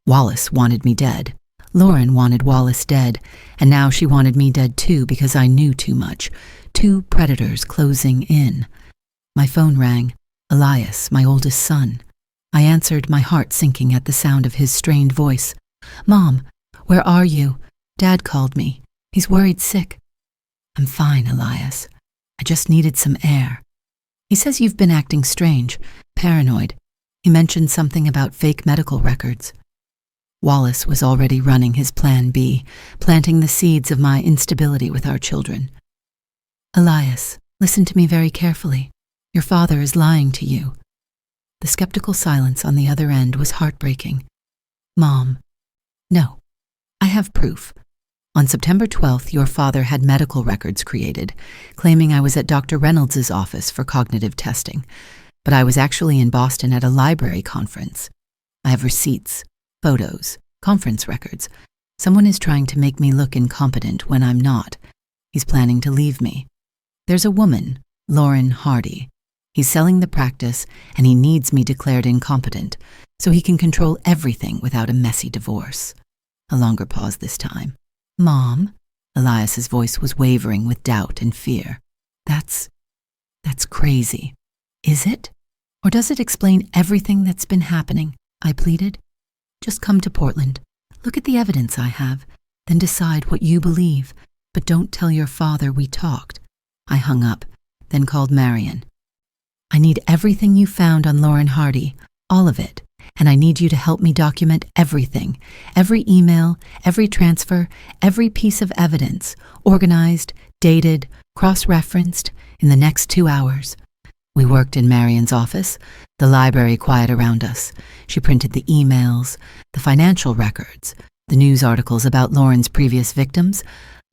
Wallace wanted me dead. Lauren wanted Wallace dead, and now she wanted me dead too because I knew too much. 2 predators closing in. My phone rang. Elias, my oldest son. I answered, my heart sinking at the sound of his strained voice. "Mom, where are you? Dad called me. He's worried sick." "I'm fine, Elias. I just needed some air. He says you've been acting strange, paranoid. He mentioned something about fake medical records." Wallace was already running his plan B, planting the seeds of my instability with our children. "Elias, listen to me very carefully. Your father is lying to you." The skeptical silence on the other end was heartbreaking. "Mom, no. I have proof. On September 12th, your father had medical records created, claiming I was at Dr. Reynolds' office for cognitive testing, but I was actually in Boston at a library conference. I have receipts, photos, conference records. Someone is trying to make me look incompetent when I'm not. He's planning to leave me. There's a woman, Lauren Hardy. He's selling the practice, and he needs me declared incompetent so he can control everything without a messy divorce." A longer pause this time. "Mom?" Elias's voice was wavering with doubt and fear. That's crazy. Is it? Or does it explain everything that's been happening?" I pleaded. "Just come to Portland. Look at the evidence I have, then decide what you believe. But don't tell your father we talked." I hung up, then called Marion. "I need everything you found on Lauren Hardy, all of it, and I need you to help me document everything, every email, every transfer, every piece of evidence, organized, dated, cross-referenced, in the next 2 hours." We worked in Marion's office, the library quiet around us. She printed the emails, the financial records, the news articles about Lauren's previous victims.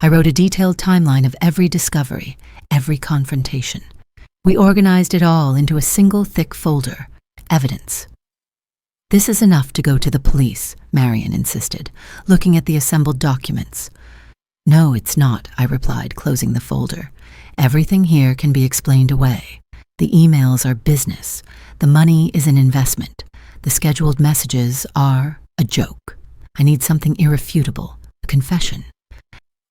I wrote a detailed timeline of every discovery, every confrontation. We organized it all into a single thick folder, evidence. "This is enough to go to the police," Marion insisted, looking at the assembled documents. "No, it's not," I replied, closing the folder. "Everything here can be explained away. The emails are business. The money is an investment. The scheduled messages are a joke. I need something irrefutable, a confession.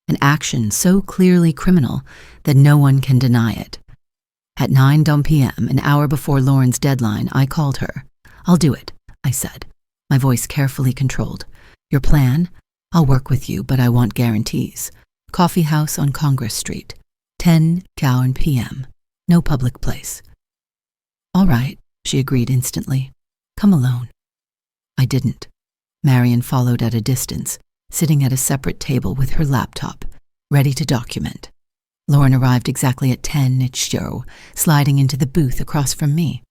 An action so clearly criminal that no one can deny it." At 9 p.m., an hour before Lauren's deadline, I called her. "I'll do it," I said, my voice carefully controlled. "Your plan? I'll work with you, but I want guarantees. Coffee house on Congress Street, 10 p.m., no public place." "All right," she agreed instantly. "Come alone." I didn't. Marion followed at a distance, sitting at a separate table with her laptop, ready to document. Lauren arrived exactly at 10 at show, sliding into the booth across from me.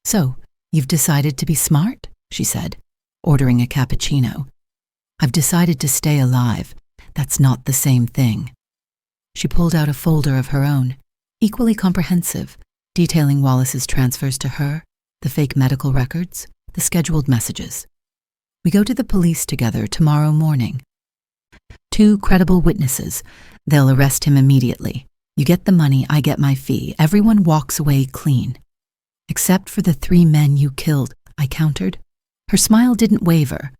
"So, you've decided to be smart?" she said, ordering a cappuccino. "I've decided to stay alive. That's not the same thing." She pulled out a folder of her own, equally comprehensive, detailing Wallace's transfers to her, the fake medical records, the scheduled messages. "We go to the police together tomorrow morning. 2 credible witnesses. They'll arrest him immediately. You get the money, I get my fee. Everyone walks away clean." "Except for the 3 men you killed," I countered. Her smile didn't waver.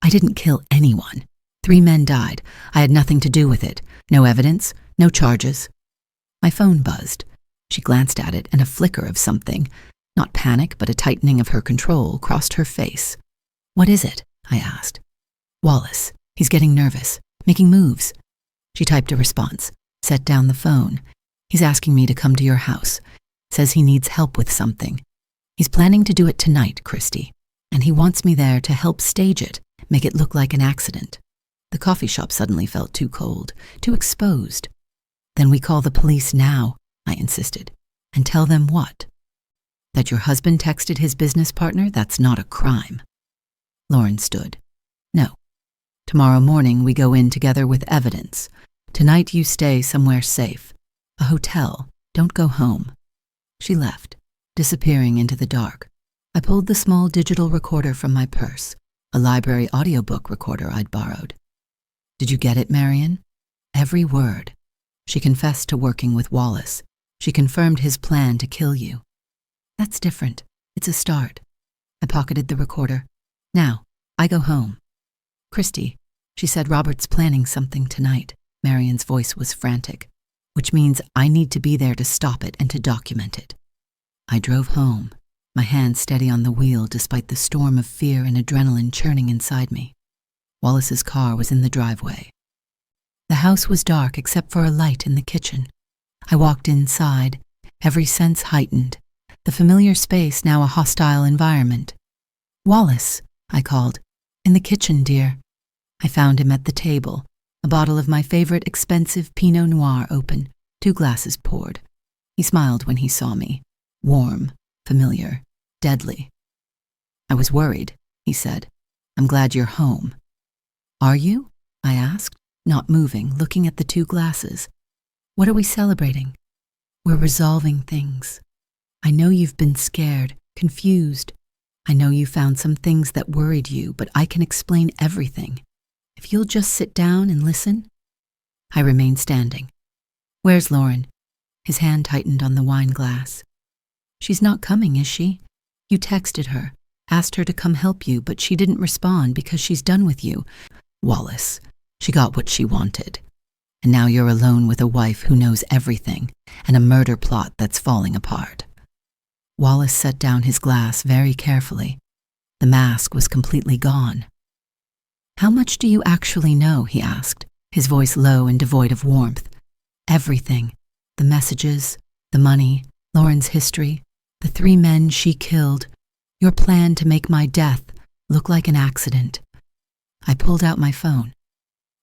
"I didn't kill anyone. 3 men died. I had nothing to do with it. No evidence, no charges." My phone buzzed. She glanced at it, and a flicker of something, not panic but a tightening of her control, crossed her face. "What is it?" I asked. "Wallace. He's getting nervous, making moves." She typed a response, set down the phone. "He's asking me to come to your house. Says he needs help with something. He's planning to do it tonight, Christy, and he wants me there to help stage it, make it look like an accident." The coffee shop suddenly felt too cold, too exposed. "Then we call the police now," I insisted. And tell them what? That your husband texted his business partner? That's not a crime. Lauren stood. No. Tomorrow morning we go in together with evidence. Tonight you stay somewhere safe. A hotel. Don't go home. She left, disappearing into the dark. I pulled the small digital recorder from my purse, a library audiobook recorder I'd borrowed. Did you get it, Marion? Every word. She confessed to working with Wallace. She confirmed his plan to kill you. That's different. It's a start. I pocketed the recorder. Now, I go home. Christy, she said Robert's planning something tonight. Marion's voice was frantic, which means I need to be there to stop it and to document it. I drove home, my hand steady on the wheel despite the storm of fear and adrenaline churning inside me. Wallace's car was in the driveway. The house was dark except for a light in the kitchen. I walked inside, every sense heightened, the familiar space now a hostile environment. Wallace, I called. In the kitchen, dear. I found him at the table, a bottle of my favorite expensive Pinot Noir open, 2 glasses poured. He smiled when he saw me. Warm, familiar, deadly. I was worried, he said. I'm glad you're home. Are you? I asked, not moving, looking at the 2 glasses. What are we celebrating? We're resolving things. I know you've been scared, confused. I know you found some things that worried you, but I can explain everything. If you'll just sit down and listen. I remained standing. Where's Lauren? His hand tightened on the wine glass. She's not coming, is she? You texted her, asked her to come help you, but she didn't respond because she's done with you. Wallace, she got what she wanted. And now you're alone with a wife who knows everything and a murder plot that's falling apart. Wallace set down his glass very carefully. The mask was completely gone. How much do you actually know? He asked, his voice low and devoid of warmth. Everything. The messages, the money, Lauren's history, the 3 men she killed, your plan to make my death look like an accident. I pulled out my phone.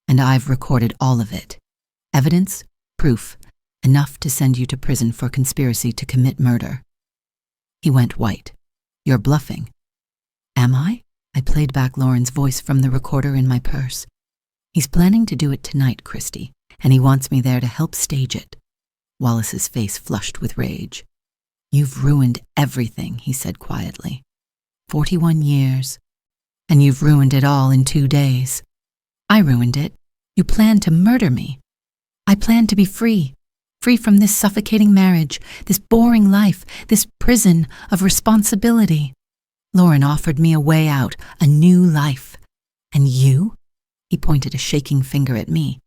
And I've recorded all of it. Evidence, proof, enough to send you to prison for conspiracy to commit murder. He went white. You're bluffing. Am I? I played back Lauren's voice from the recorder in my purse. He's planning to do it tonight, Christy, and he wants me there to help stage it. Wallace's face flushed with rage. You've ruined everything, he said quietly. 41 years. And you've ruined it all in 2 days. I ruined it. You planned to murder me. I planned to be free. Free from this suffocating marriage, this boring life, this prison of responsibility. Lauren offered me a way out, a new life. And you? He pointed a shaking finger at me.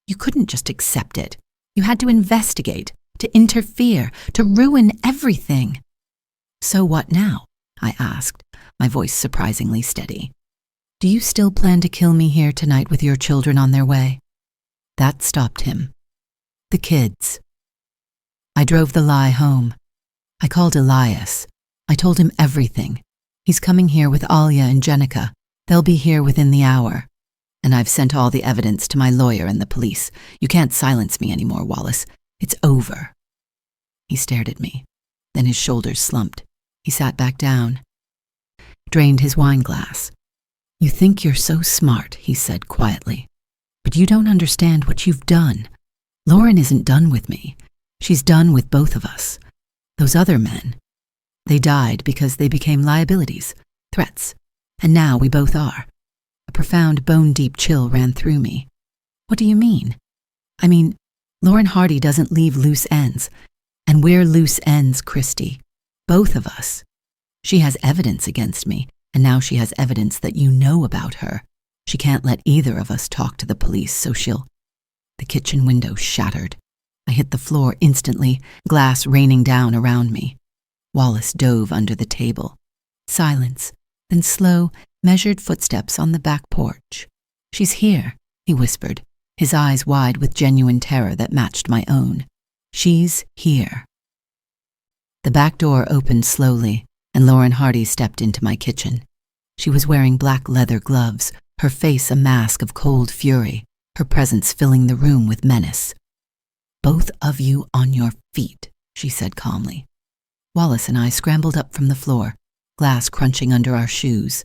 You couldn't just accept it. You had to investigate, to interfere, to ruin everything. So what now? I asked, my voice surprisingly steady. Do you still plan to kill me here tonight with your children on their way? That stopped him. The kids. I drove the lie home. I called Elias. I told him everything. He's coming here with Alia and Jenica. They'll be here within the hour. And I've sent all the evidence to my lawyer and the police. You can't silence me anymore, Wallace. It's over. He stared at me. Then his shoulders slumped. He sat back down. Drained his wine glass. You think you're so smart, he said quietly. But you don't understand what you've done. Lauren isn't done with me. She's done with both of us. Those other men. They died because they became liabilities, threats. And now we both are. A profound bone-deep chill ran through me. What do you mean? I mean, Lauren Hardy doesn't leave loose ends. And we're loose ends, Christy. Both of us. She has evidence against me. And now she has evidence that you know about her. She can't let either of us talk to the police, so she'll... The kitchen window shattered. I hit the floor instantly, glass raining down around me. Wallace dove under the table. Silence, then slow, measured footsteps on the back porch. She's here, he whispered, his eyes wide with genuine terror that matched my own. She's here. The back door opened slowly, and Lauren Hardy stepped into my kitchen. She was wearing black leather gloves, her face a mask of cold fury, her presence filling the room with menace. "Both of you on your feet," she said calmly. Wallace and I scrambled up from the floor, glass crunching under our shoes.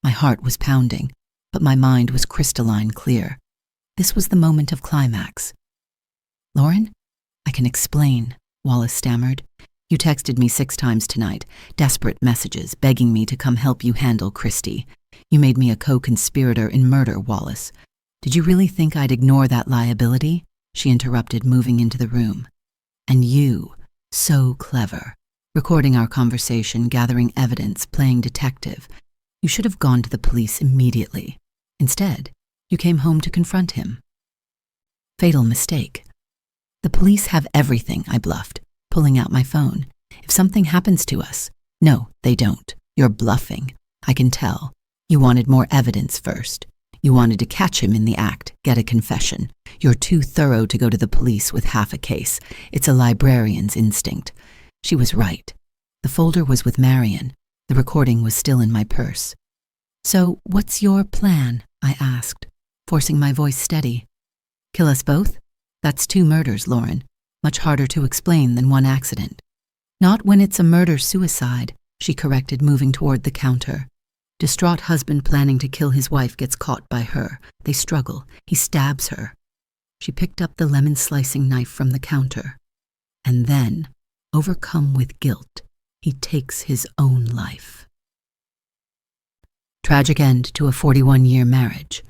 My heart was pounding, but my mind was crystalline clear. This was the moment of climax. "Lauren, I can explain," Wallace stammered. "You texted me 6 times tonight, desperate messages begging me to come help you handle Christy. You made me a co-conspirator in murder, Wallace. Did you really think I'd ignore that liability?" she interrupted, moving into the room. "And you, so clever, recording our conversation, gathering evidence, playing detective. You should have gone to the police immediately. Instead, you came home to confront him." "Fatal mistake. The police have everything," I bluffed, pulling out my phone. "If something happens to us—" "No, they don't. You're bluffing. I can tell. You wanted more evidence first. You wanted to catch him in the act, get a confession. You're too thorough to go to the police with half a case. It's a librarian's instinct." She was right. The folder was with Marion. The recording was still in my purse. "So what's your plan?" I asked, forcing my voice steady. "Kill us both? That's 2 murders, Lauren. Much harder to explain than 1 accident." "Not when it's a murder-suicide," she corrected, moving toward the counter. Distraught husband planning to kill his wife gets caught by her. They struggle. He stabs her. She picked up the lemon-slicing knife from the counter. And then, overcome with guilt, he takes his own life. Tragic end to a 41-year marriage.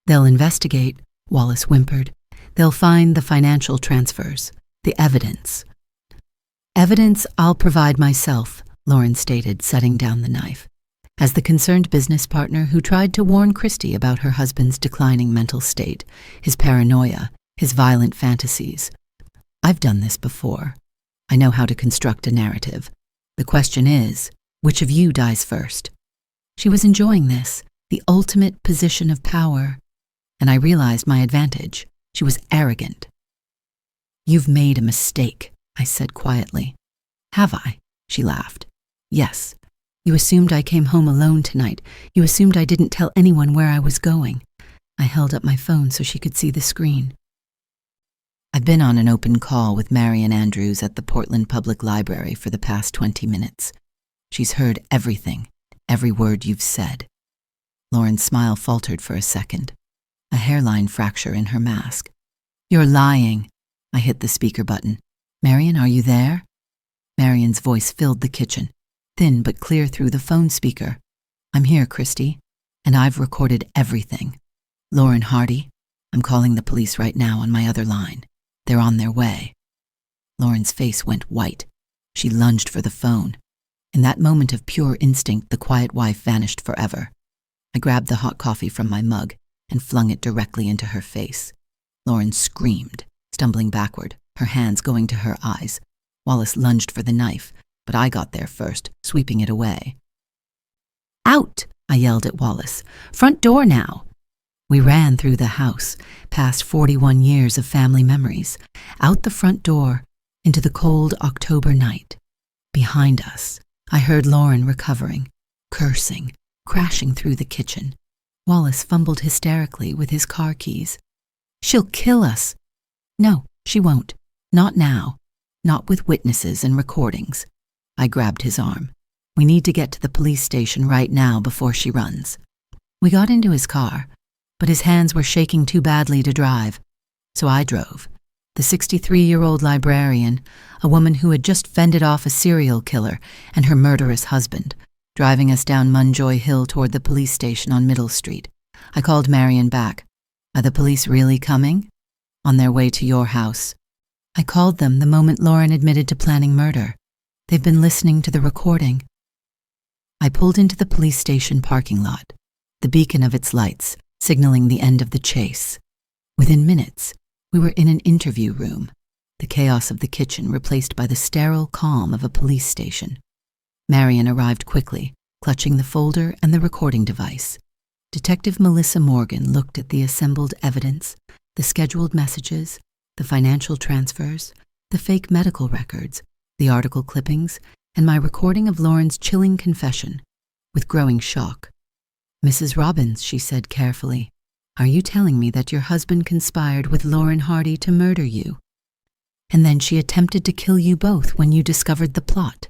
"They'll investigate," Wallace whimpered. "They'll find the financial transfers, the evidence." "Evidence I'll provide myself," Lauren stated, setting down the knife. As the concerned business partner who tried to warn Christy about her husband's declining mental state, his paranoia, his violent fantasies. I've done this before. I know how to construct a narrative. The question is, which of you dies first? She was enjoying this, the ultimate position of power, and I realized my advantage. She was arrogant. "You've made a mistake," I said quietly. "Have I?" she laughed. "Yes. You assumed I came home alone tonight. You assumed I didn't tell anyone where I was going." I held up my phone so she could see the screen. "I've been on an open call with Marion Andrews at the Portland Public Library for the past 20 minutes. She's heard everything, every word you've said." Lauren's smile faltered for a second, a hairline fracture in her mask. "You're lying." I hit the speaker button. "Marion, are you there?" Marion's voice filled the kitchen, thin but clear through the phone speaker. "I'm here, Christy, and I've recorded everything. Lauren Hardy, I'm calling the police right now on my other line. They're on their way." Lauren's face went white. She lunged for the phone. In that moment of pure instinct, the quiet wife vanished forever. I grabbed the hot coffee from my mug and flung it directly into her face. Lauren screamed, stumbling backward, her hands going to her eyes. Wallace lunged for the knife, but I got there first, sweeping it away. "Out!" I yelled at Wallace. "Front door now!" We ran through the house, past 41 years of family memories, out the front door, into the cold October night. Behind us, I heard Lauren recovering, cursing, crashing through the kitchen. Wallace fumbled hysterically with his car keys. "She'll kill us." "No, she won't. Not now. Not with witnesses and recordings." I grabbed his arm. "We need to get to the police station right now before she runs." We got into his car, but his hands were shaking too badly to drive. So I drove. The 63-year-old librarian, a woman who had just fended off a serial killer and her murderous husband, driving us down Munjoy Hill toward the police station on Middle Street. I called Marion back. "Are the police really coming?" "On their way to your house." I called them the moment Lauren admitted to planning murder. They've been listening to the recording. I pulled into the police station parking lot, the beacon of its lights signaling the end of the chase. Within minutes, we were in an interview room, the chaos of the kitchen replaced by the sterile calm of a police station. Marion arrived quickly, clutching the folder and the recording device. Detective Melissa Morgan looked at the assembled evidence, the scheduled messages, the financial transfers, the fake medical records, the article clippings, and my recording of Lauren's chilling confession, with growing shock. "Mrs. Robbins," she said carefully, "are you telling me that your husband conspired with Lauren Hardy to murder you?" and then she attempted to kill you both when you discovered the plot.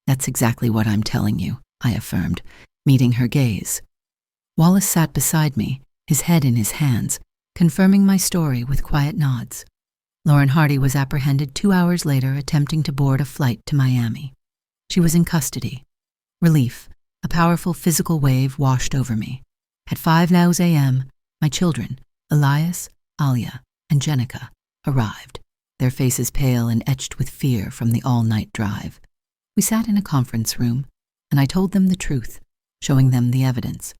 That's exactly what I'm telling you, I affirmed, meeting her gaze. Wallace sat beside me, his head in his hands, confirming my story with quiet nods. Lauren Hardy was apprehended 2 hours later, attempting to board a flight to Miami. She was in custody. Relief, a powerful physical wave washed over me. At 5:00 a.m., my children, Elias, Alia, and Jenica, arrived, their faces pale and etched with fear from the all-night drive. We sat in a conference room, and I told them the truth, showing them the evidence.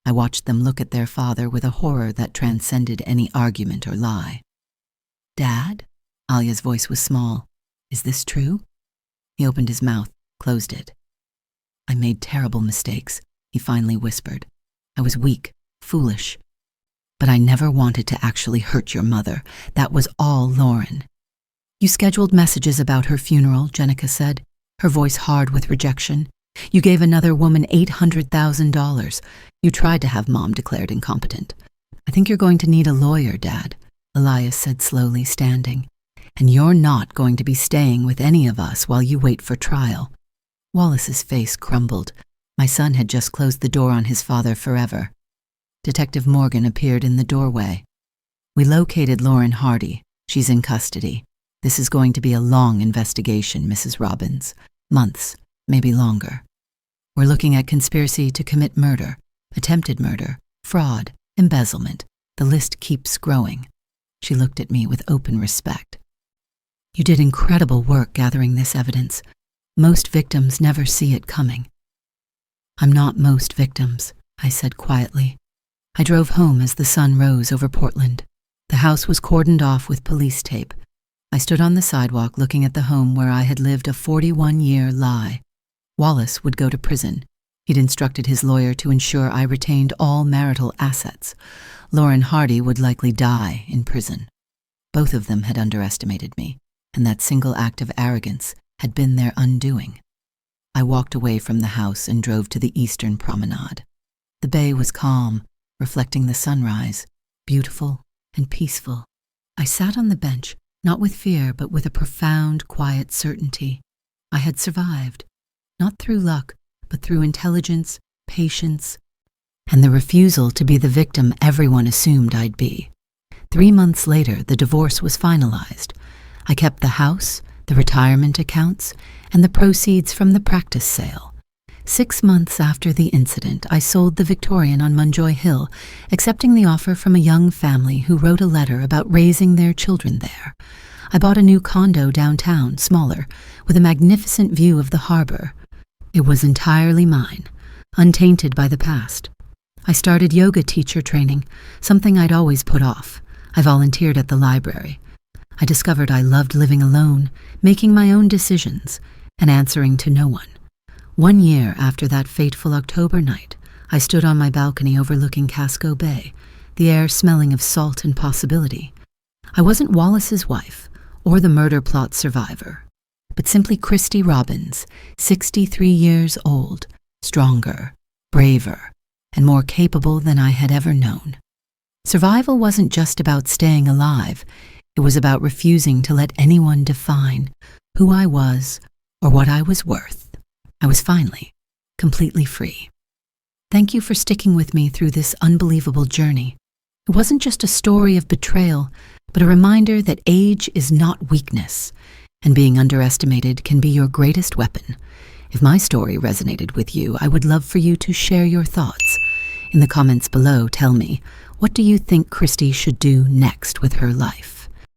I watched them look at their father with a horror that transcended any argument or lie. "Dad?" Alia's voice was small. "Is this true?" He opened his mouth, closed it. "I made terrible mistakes," he finally whispered. "I was weak, foolish. But I never wanted to actually hurt your mother. That was all Lauren." "You scheduled messages about her funeral," Jenica said, her voice hard with rejection. "You gave another woman $800,000. You tried to have Mom declared incompetent. I think you're going to need a lawyer, Dad," Elias said slowly, standing. "And you're not going to be staying with any of us while you wait for trial." Wallace's face crumbled. My son had just closed the door on his father forever. Detective Morgan appeared in the doorway. "We located Lauren Hardy. She's in custody. This is going to be a long investigation, Mrs. Robbins. Months, maybe longer. We're looking at conspiracy to commit murder, attempted murder, fraud, embezzlement. The list keeps growing." She looked at me with open respect. "You did incredible work gathering this evidence. Most victims never see it coming." "I'm not most victims," I said quietly. I drove home as the sun rose over Portland. The house was cordoned off with police tape. I stood on the sidewalk looking at the home where I had lived a 41-year lie. Wallace would go to prison. He'd instructed his lawyer to ensure I retained all marital assets. Lauren Hardy would likely die in prison. Both of them had underestimated me, and that single act of arrogance had been their undoing. I walked away from the house and drove to the eastern promenade. The bay was calm, reflecting the sunrise, beautiful and peaceful. I sat on the bench, not with fear, but with a profound, quiet certainty. I had survived, not through luck, but through intelligence, patience, and the refusal to be the victim everyone assumed I'd be. 3 months later, the divorce was finalized. I kept the house, the retirement accounts, and the proceeds from the practice sale. 6 months after the incident, I sold the Victorian on Munjoy Hill, accepting the offer from a young family who wrote a letter about raising their children there. I bought a new condo downtown, smaller, with a magnificent view of the harbor. It was entirely mine, untainted by the past. I started yoga teacher training, something I'd always put off. I volunteered at the library. I discovered I loved living alone, making my own decisions, and answering to no one. 1 year after that fateful October night, I stood on my balcony overlooking Casco Bay, the air smelling of salt and possibility. I wasn't Wallace's wife, or the murder plot survivor, but simply Christy Robbins, 63 years old, stronger, braver, and more capable than I had ever known. Survival wasn't just about staying alive. It was about refusing to let anyone define who I was or what I was worth. I was finally completely free. Thank you for sticking with me through this unbelievable journey. It wasn't just a story of betrayal, but a reminder that age is not weakness, and being underestimated can be your greatest weapon. If my story resonated with you, I would love for you to share your thoughts. In the comments below, tell me, what do you think Christy should do next with her life?